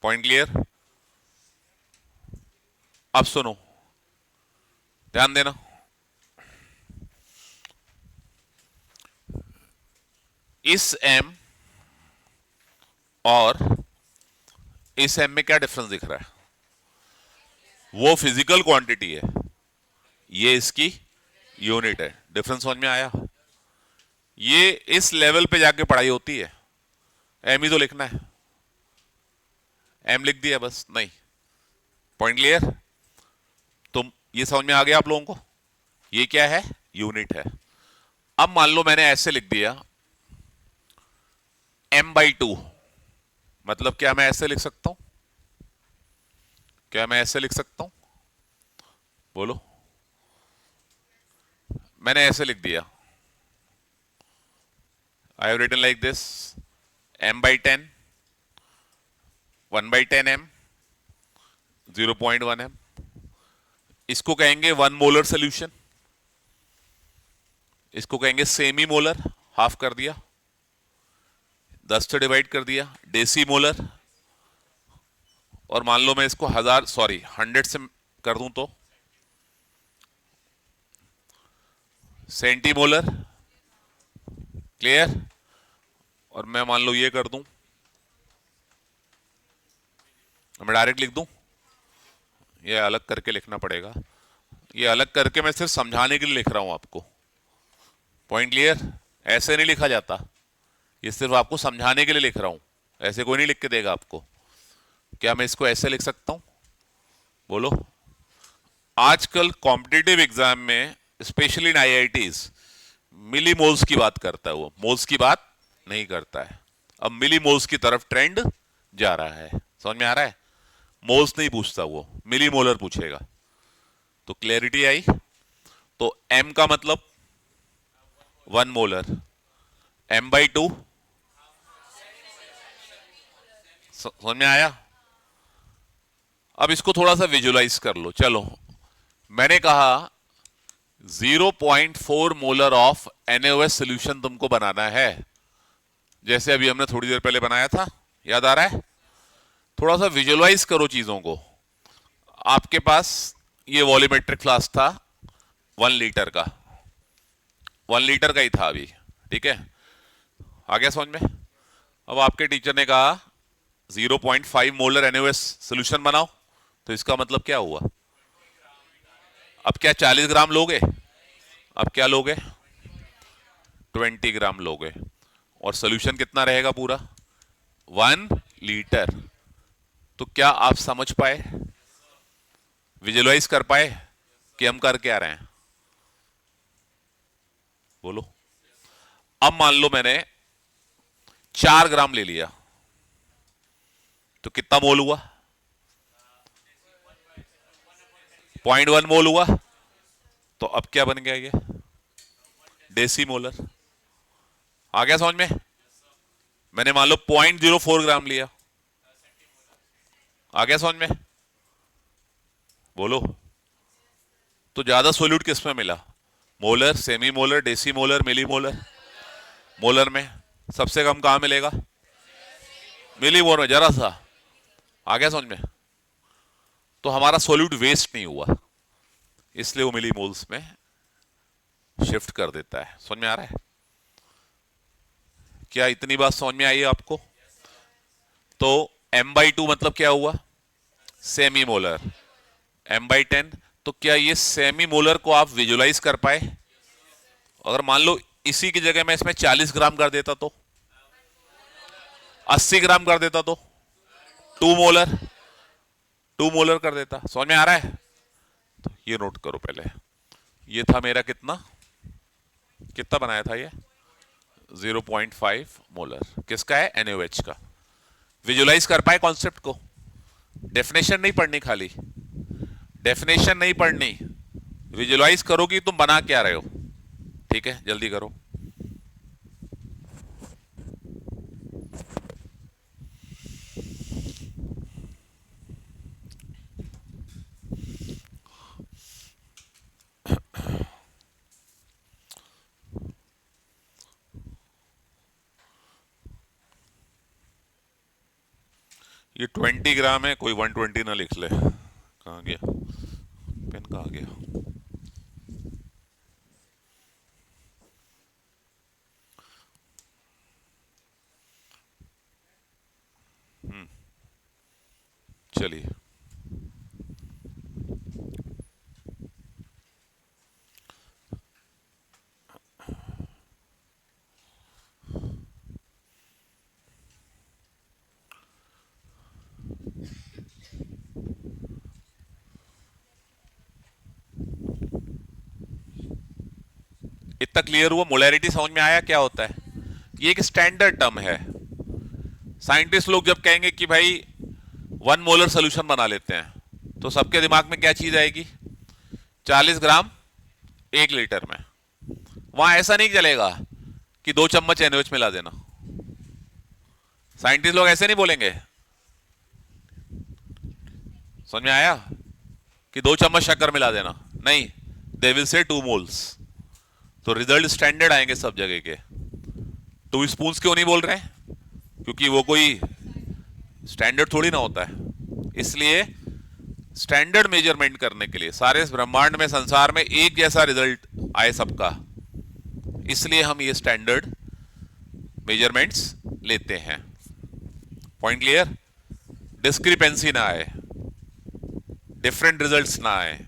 Point clear? अब सुनो, ध्यान देना। इस एम और इस एम में क्या डिफरेंस दिख रहा है? वो फिजिकल क्वांटिटी है, ये इसकी यूनिट है। डिफरेंस समझ में आया? ये इस लेवल पे जाके पढ़ाई होती है। एम ही तो लिखना है, एम लिख दिया बस, नहीं। Point clear? तो ये समझ में आ गया आप लोगों को? ये क्या है? यूनिट है। अब मान लो मैंने ऐसे लिख दिया m/2, मतलब क्या मैं ऐसे लिख सकता हूं? क्या मैं ऐसे लिख सकता हूं? बोलो। मैंने ऐसे लिख दिया, I have written like this, m/10, 1/10m, 0.1m। इसको कहेंगे 1 मोलर सोल्यूशन, इसको कहेंगे सेमी मोलर, हाफ कर दिया, 10 से डिवाइड कर दिया, डेसी मोलर, और मान लो मैं इसको 100 से कर दूं तो सेंटीमोलर। क्लियर? और मैं मान लो ये कर दूं, मैं डायरेक्ट लिख दूं, ये अलग करके लिखना पड़ेगा। ये अलग करके मैं सिर्फ समझाने के लिए लिख रहा हूं आपको। Point clear? ऐसे नहीं लिखा जाता, ये सिर्फ आपको समझाने के लिए लिख रहा हूं, ऐसे कोई नहीं लिख के देगा आपको। क्या मैं इसको ऐसे लिख सकता हूं? बोलो। आजकल कॉम्पिटिटिव एग्जाम में, specially in IITs, milli moles की बात करता है, वो मोल्स की बात नहीं करता है। अब मिली मोल्स की तरफ ट्रेंड जा रहा है, समझ में आ रहा है? मोल्स नहीं पूछता, वो मिली मोलर पूछेगा। तो क्लैरिटी आई? तो m का मतलब 1 मोलर, m/2, समझ में आया? अब इसको थोड़ा सा विजुलाइज कर लो। चलो, मैंने कहा 0.4 मोलर ऑफ NaOH सोल्यूशन तुमको बनाना है, जैसे अभी हमने थोड़ी देर पहले बनाया था। याद आ रहा है? थोड़ा सा विजुअलाइज करो चीजों को। आपके पास ये वॉल्यूमेट्रिक फ्लास्क था 1 लीटर का, 1 लीटर का ही था अभी, ठीक है? आ गया समझ में? अब आपके टीचर ने कहा 0.5 मोलर NaOH सोल्यूशन बनाओ, तो इसका मतलब क्या हुआ? अब क्या 40 ग्राम लोगे? अब क्या लोगे? 20 ग्राम लोगे। और सोल्यूशन कितना रहेगा पूरा? 1 लीटर। तो क्या आप समझ पाए, विजुअलाइज कर पाए कि हम कर क्या रहे हैं? बोलो। अब मान लो मैंने 4 ग्राम ले लिया, तो कितना मोल हुआ? 0.1 मोल हुआ। तो अब क्या बन गया ये? Deci molar. आ गया समझ में? मैंने मान लो 0.04 ग्राम लिया, आ गया समझ में? बोलो। तो ज्यादा सोल्यूट किस में मिला? Molar, semi molar, deci molar, milli molar. Molar में। सबसे कम कहां मिलेगा? मिली मोलर में, जरा सा। आ गया समझ में? तो हमारा सोल्यूट वेस्ट नहीं हुआ, इसलिए वो मिली मोल्स में शिफ्ट कर देता है। समझ में आ रहा है? क्या इतनी बात समझ में आई है आपको? तो M/2 मतलब क्या हुआ? Semi molar. M/10। तो क्या ये सेमी मोलर को आप विजुलाइज कर पाए? अगर मान लो इसी की जगह मैं इसमें 40 ग्राम कर देता, तो 80 ग्राम कर देता, तो 2 मोलर, 2 मोलर कर देता। समझ में आ रहा है? तो ये नोट करो पहले। ये था मेरा कितना, कितना बनाया था ये? 0.5 मोलर। किसका है? NaOH का। विजुलाइज कर पाए कॉन्सेप्ट को? डेफिनेशन नहीं पढ़नी, खाली डेफिनेशन नहीं पढ़नी, विजुलाइज करोगी तुम बना क्या रहे हो। ठीक है, जल्दी करो। ये 20 ग्राम है, कोई 120 ना लिख ले। कहाँ गया पेन, कहाँ गया? चलिए, इतना क्लियर हुआ? मोलैरिटी समझ में आया क्या होता है? ये एक स्टैंडर्ड टर्म है। साइंटिस्ट लोग जब कहेंगे कि भाई 1 मोलर सोल्यूशन बना लेते हैं, तो सबके दिमाग में क्या चीज आएगी? 40 ग्राम 1 लीटर में। वहां ऐसा नहीं चलेगा कि 2 चम्मच NaOH मिला देना। साइंटिस्ट लोग ऐसे नहीं बोलेंगे। समझ में आया? कि 2 चम्मच शक्कर मिला देना, नहीं। They will say 2 moles. तो रिजल्ट स्टैंडर्ड आएंगे सब जगह के। 2 स्पून क्यों नहीं बोल रहे हैं? क्योंकि वो कोई स्टैंडर्ड थोड़ी ना होता है। इसलिए स्टैंडर्ड मेजरमेंट करने के लिए, सारे ब्रह्मांड में, संसार में एक जैसा रिजल्ट आए सबका, इसलिए हम ये स्टैंडर्ड मेजरमेंट्स लेते हैं। Point clear? डिस्क्रिपेंसी ना आए, डिफरेंट रिजल्ट्स ना आए,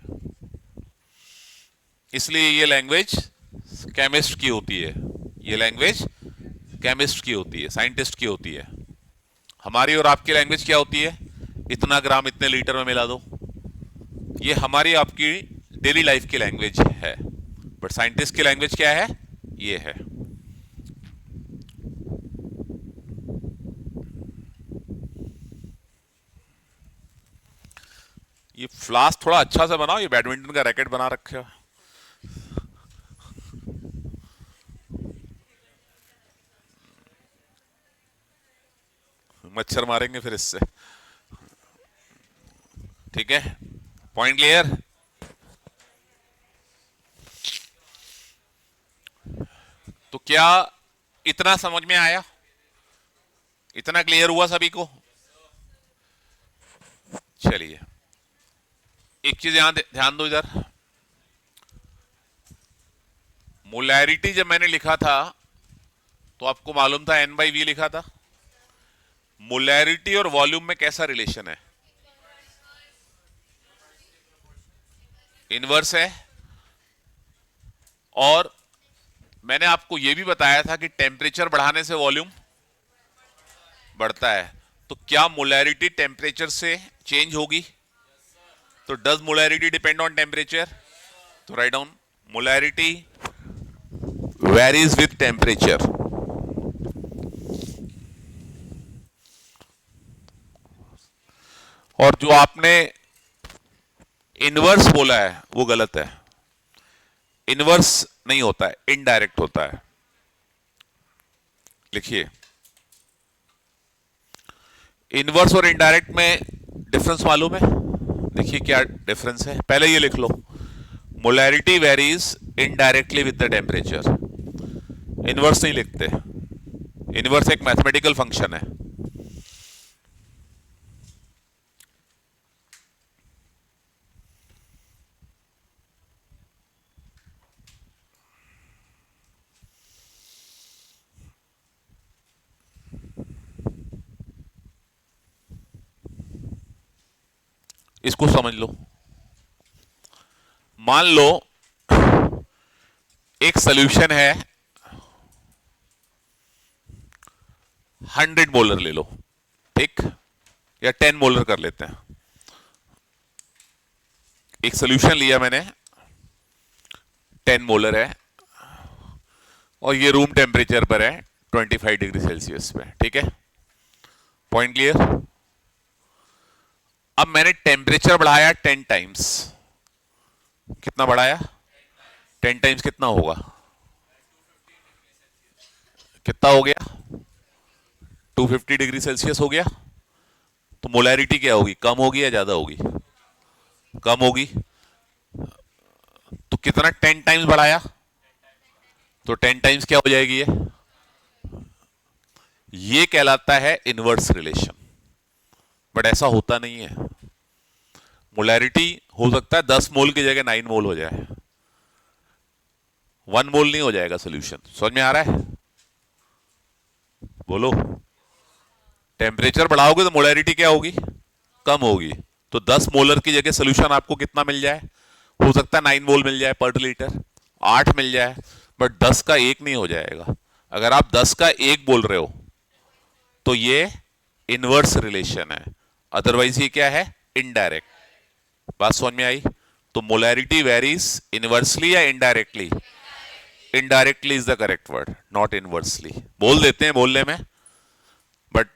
इसलिए ये लैंग्वेज केमिस्ट की होती है। ये लैंग्वेज केमिस्ट की होती है, साइंटिस्ट की होती है। हमारी और आपकी लैंग्वेज क्या होती है? इतना ग्राम इतने लीटर में मिला दो। ये हमारी आपकी डेली लाइफ की लैंग्वेज है। बट साइंटिस्ट की लैंग्वेज क्या है? ये है। ये फ्लास्क थोड़ा अच्छा से बनाओ, ये बैडमिंटन का रैकेट बना रखे हो। मच्छर मारेंगे फिर इससे। ठीक है, पॉइंट क्लियर? तो क्या इतना समझ में आया? इतना क्लियर हुआ सभी को? चलिए, एक चीज यहां ध्यान दो इधर। मोलैरिटी जब मैंने लिखा था, तो आपको मालूम था N/V लिखा था। मोलैरिटी और वॉल्यूम में कैसा रिलेशन है? इनवर्स है। और मैंने आपको यह भी बताया था कि टेम्परेचर बढ़ाने से वॉल्यूम बढ़ता है। तो क्या मोलैरिटी टेम्परेचर से चेंज होगी? तो does molarity depend on temperature? तो write down, molarity varies with temperature. और जो आपने इनवर्स बोला है वो गलत है। इनवर्स नहीं होता है, इनडायरेक्ट होता है। लिखिए, इनवर्स और इनडायरेक्ट में डिफरेंस मालूम है? देखिए क्या डिफरेंस है, पहले ये लिख लो। Molarity varies indirectly with the temperature. Inverse नहीं लिखते, इनवर्स एक मैथमेटिकल फंक्शन है। इसको समझ लो। मान लो एक सॉल्यूशन है, 100 मोलर ले लो, ठीक, या 10 मोलर कर लेते हैं। एक सॉल्यूशन लिया मैंने, 10 मोलर है, और ये रूम टेम्परेचर पर है 25 डिग्री सेल्सियस पे, ठीक है। Point clear? अब मैंने टेम्परेचर बढ़ाया 10 टाइम्स। कितना बढ़ाया? 10 टाइम्स कितना होगा? कितना हो गया? 250 डिग्री सेल्सियस हो गया। तो मोलैरिटी क्या होगी? कम होगी या ज्यादा होगी? कम होगी। तो कितना 10 टाइम्स बढ़ाया? तो 10 टाइम्स क्या हो जाएगी ये कहलाता है इनवर्स रिलेशन। बट ऐसा होता नहीं है। मोलैरिटी हो सकता है 10 मोल की जगह 9 मोल हो जाए, 1 मोल नहीं हो जाएगा सोल्यूशन। समझ में आ रहा है? बोलो। टेम्परेचर बढ़ाओगे तो मोलैरिटी क्या होगी? कम होगी। तो 10 मोलर की जगह सोल्यूशन आपको कितना मिल जाए? हो सकता है 9 मोल मिल जाए पर लीटर, 8 मिल जाए, बट 10 का 1 नहीं हो जाएगा। अगर आप 10 का 1 बोल रहे हो तो ये इनवर्स रिलेशन है, अदरवाइज ये क्या है? इनडायरेक्ट। बात समझ में आई? तो मोलैरिटी वेरीज इनवर्सली या indirectly? Indirectly is the correct word, not inversely. बोल देते हैं बोलने में, बट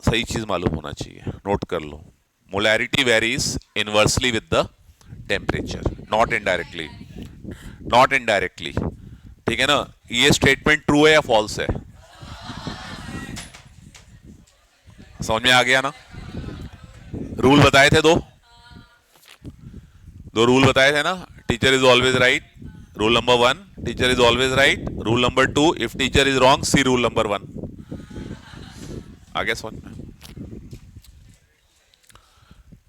सही चीज मालूम होना चाहिए। नोट कर लो, molarity varies inversely with the temperature, not indirectly. Not indirectly, ठीक है ना? ये स्टेटमेंट ट्रू है या फॉल्स है? समझ में आ गया ना? रूल बताए थे, दो रूल बताए थे ना। Teacher is always right, rule number 1, teacher is always right. Rule number 2, if teacher is wrong, see rule number 1। आ गया समझ में?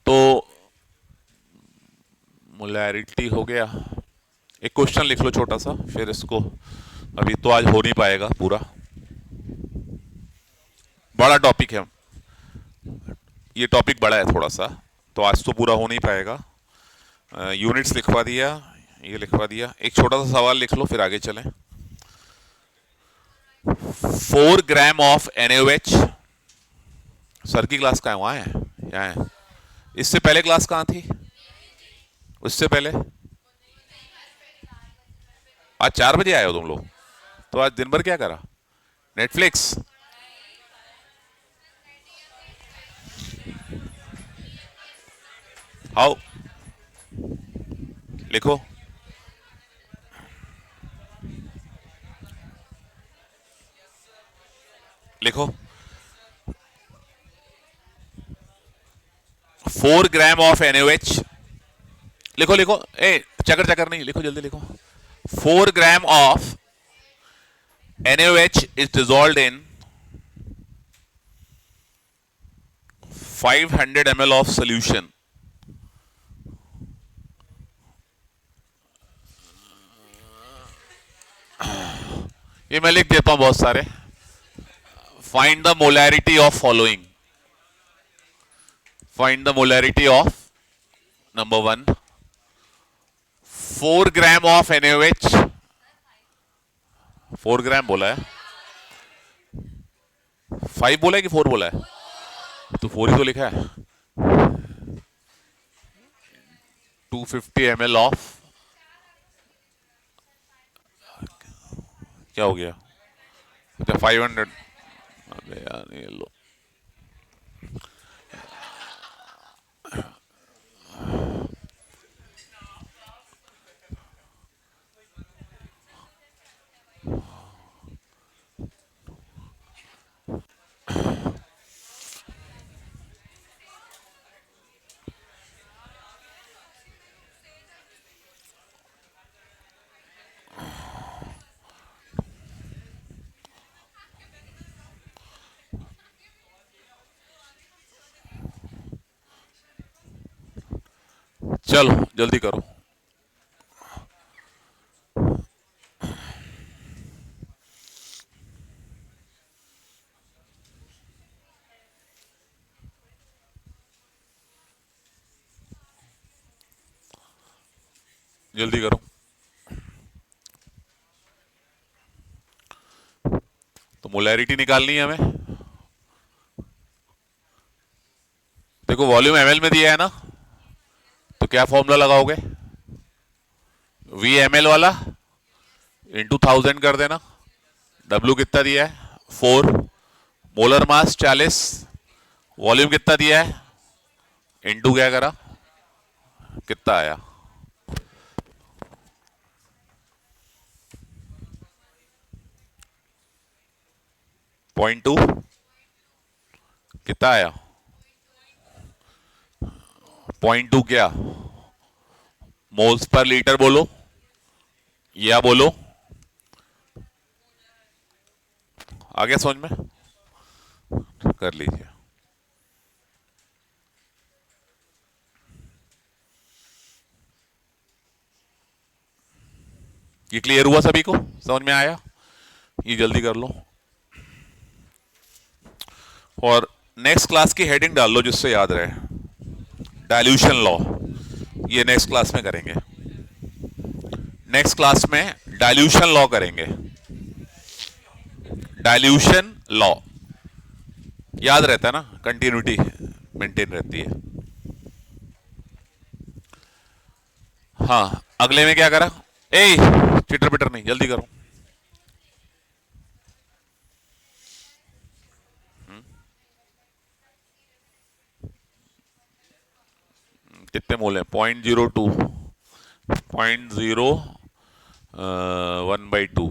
तो मोलैरिटी हो गया। एक क्वेश्चन लिख लो छोटा सा, फिर इसको, अभी तो आज हो नहीं पाएगा पूरा, बड़ा टॉपिक है ये। टॉपिक बड़ा है थोड़ा सा, तो आज तो पूरा हो नहीं पाएगा। यूनिट्स लिखवा दिया, ये लिखवा दिया। एक छोटा सा सवाल लिख लो फिर आगे चलें। 4 ग्राम ऑफ NaOH। सर की क्लास कहाँ है? वहां है, यहाँ है। इससे पहले क्लास कहाँ थी? उससे पहले? आज 4 बजे आए हो तुम लोग? तो आज दिन भर क्या करा? नेटफ्लिक्स? आओ लिखो। लिखो 4 ग्राम ऑफ NaOH। लिखो लिखो, ए चकर चकर नहीं, लिखो जल्दी लिखो। 4 gram of NaOH is dissolved in 500 ml of solution. ये मैं लिख देता हूं बहुत सारे। Find the molarity of following. Find the molarity of number 1, 4 gram of NaOH. 4 ग्राम बोला है, 5 बोला है कि 4 बोला है? तो 4 ही तो लिखा है. 250 ml ऑफ, क्या हो गया? अच्छा 500. अबे यार ये लो, चलो जल्दी करो. जल्दी करो. तो मोलैरिटी निकालनी है हमें. देखो वॉल्यूम एमएल में दिया है ना, तो क्या फॉर्मूला लगाओगे? वी एमएल वाला इंटू 1000 कर देना. डब्ल्यू कितना दिया है? 4. Molar mass 40. वॉल्यूम कितना दिया है? इंटू क्या करा, कितना आया? 0.2. कितना आया? 0.2 क्या मोल्स पर लीटर बोलो या बोलो? आ गया समझ में? कर लीजिए. ये क्लियर हुआ सभी को? समझ में आया? ये जल्दी कर लो और नेक्स्ट क्लास की हेडिंग डाल लो जिससे याद रहे. डाइल्यूशन लॉ, ये नेक्स्ट क्लास में करेंगे. नेक्स्ट क्लास में डाइल्यूशन लॉ करेंगे. डाइल्यूशन लॉ याद रहता है ना, कंटिन्यूटी मेंटेन रहती है. हाँ अगले में क्या करा? ए चिटर पिटर नहीं, जल्दी करो. कितने मोल है? 0.02, 0.01/2,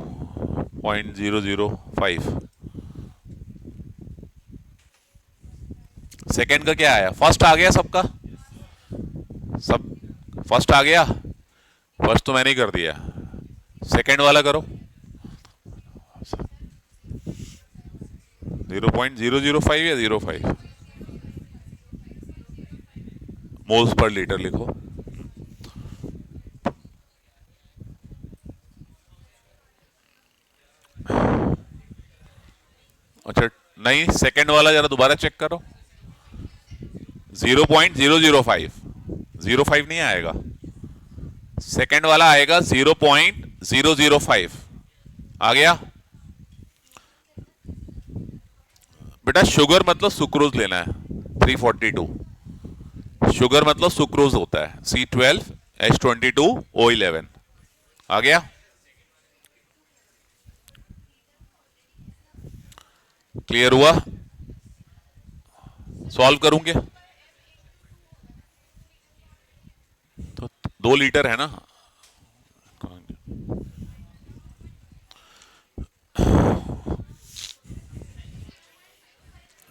0.005. सेकेंड का क्या आया? फर्स्ट आ गया सबका? सब फर्स्ट आ गया? फर्स्ट तो मैंने ही कर दिया. सेकेंड वाला करो. 0.005 या 0.5 मोल्स पर लीटर लिखो. अच्छा नहीं, सेकंड वाला जरा दोबारा चेक करो. 0.005, 0.5 नहीं आएगा. सेकंड वाला आएगा 0.005. आ गया बेटा. शुगर मतलब सुक्रोज लेना है. 342 शुगर मतलब सुक्रोज होता है. C12H22O11. आ गया? क्लियर हुआ? सॉल्व करूंगे तो 2 लीटर है ना.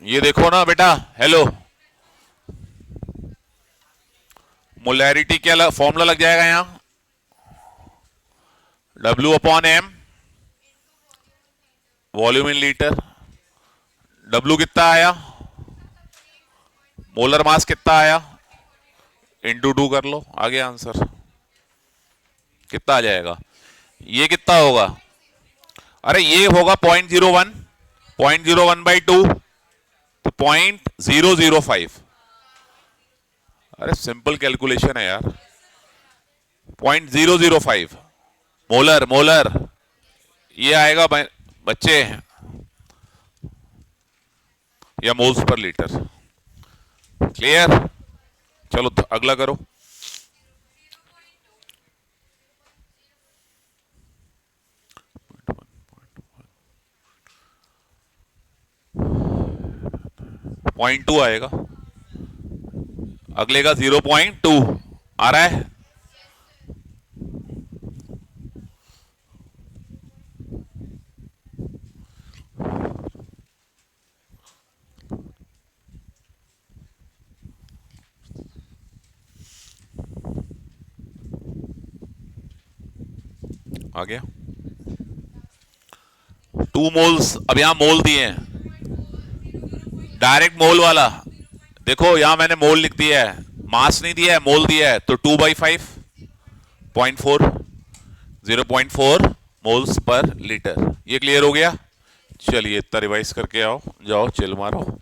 ये देखो ना बेटा, हेलो, मोलैरिटी क्या फॉर्मूला लग जाएगा यहां? W/M, volume in litre. W कितना आया? मोलर मास कितना आया? इंटू 2 कर लो, आ गया आंसर. कितना आ जाएगा? ये कितना होगा? अरे ये होगा 0.01 0.01/2 तो 0.005। अरे सिंपल कैलकुलेशन है यार। 0.005 मोलर मोलर ये आएगा बच्चे या मोल्स पर लीटर। क्लियर? चलो अगला करो। पॉइंट 2 आएगा, अगले का 0.2 आ रहा है। आ गया 2 मोल्स। अब यहां मोल दिए हैं, डायरेक्ट मोल वाला देखो, यहां मैंने मोल लिख दिया है, मास नहीं दिया है, मोल दिया है। तो 2/5 0.4 0.4 मोल्स पर लीटर। ये क्लियर हो गया? चलिए इतना रिवाइज करके आओ, जाओ चिल मारो।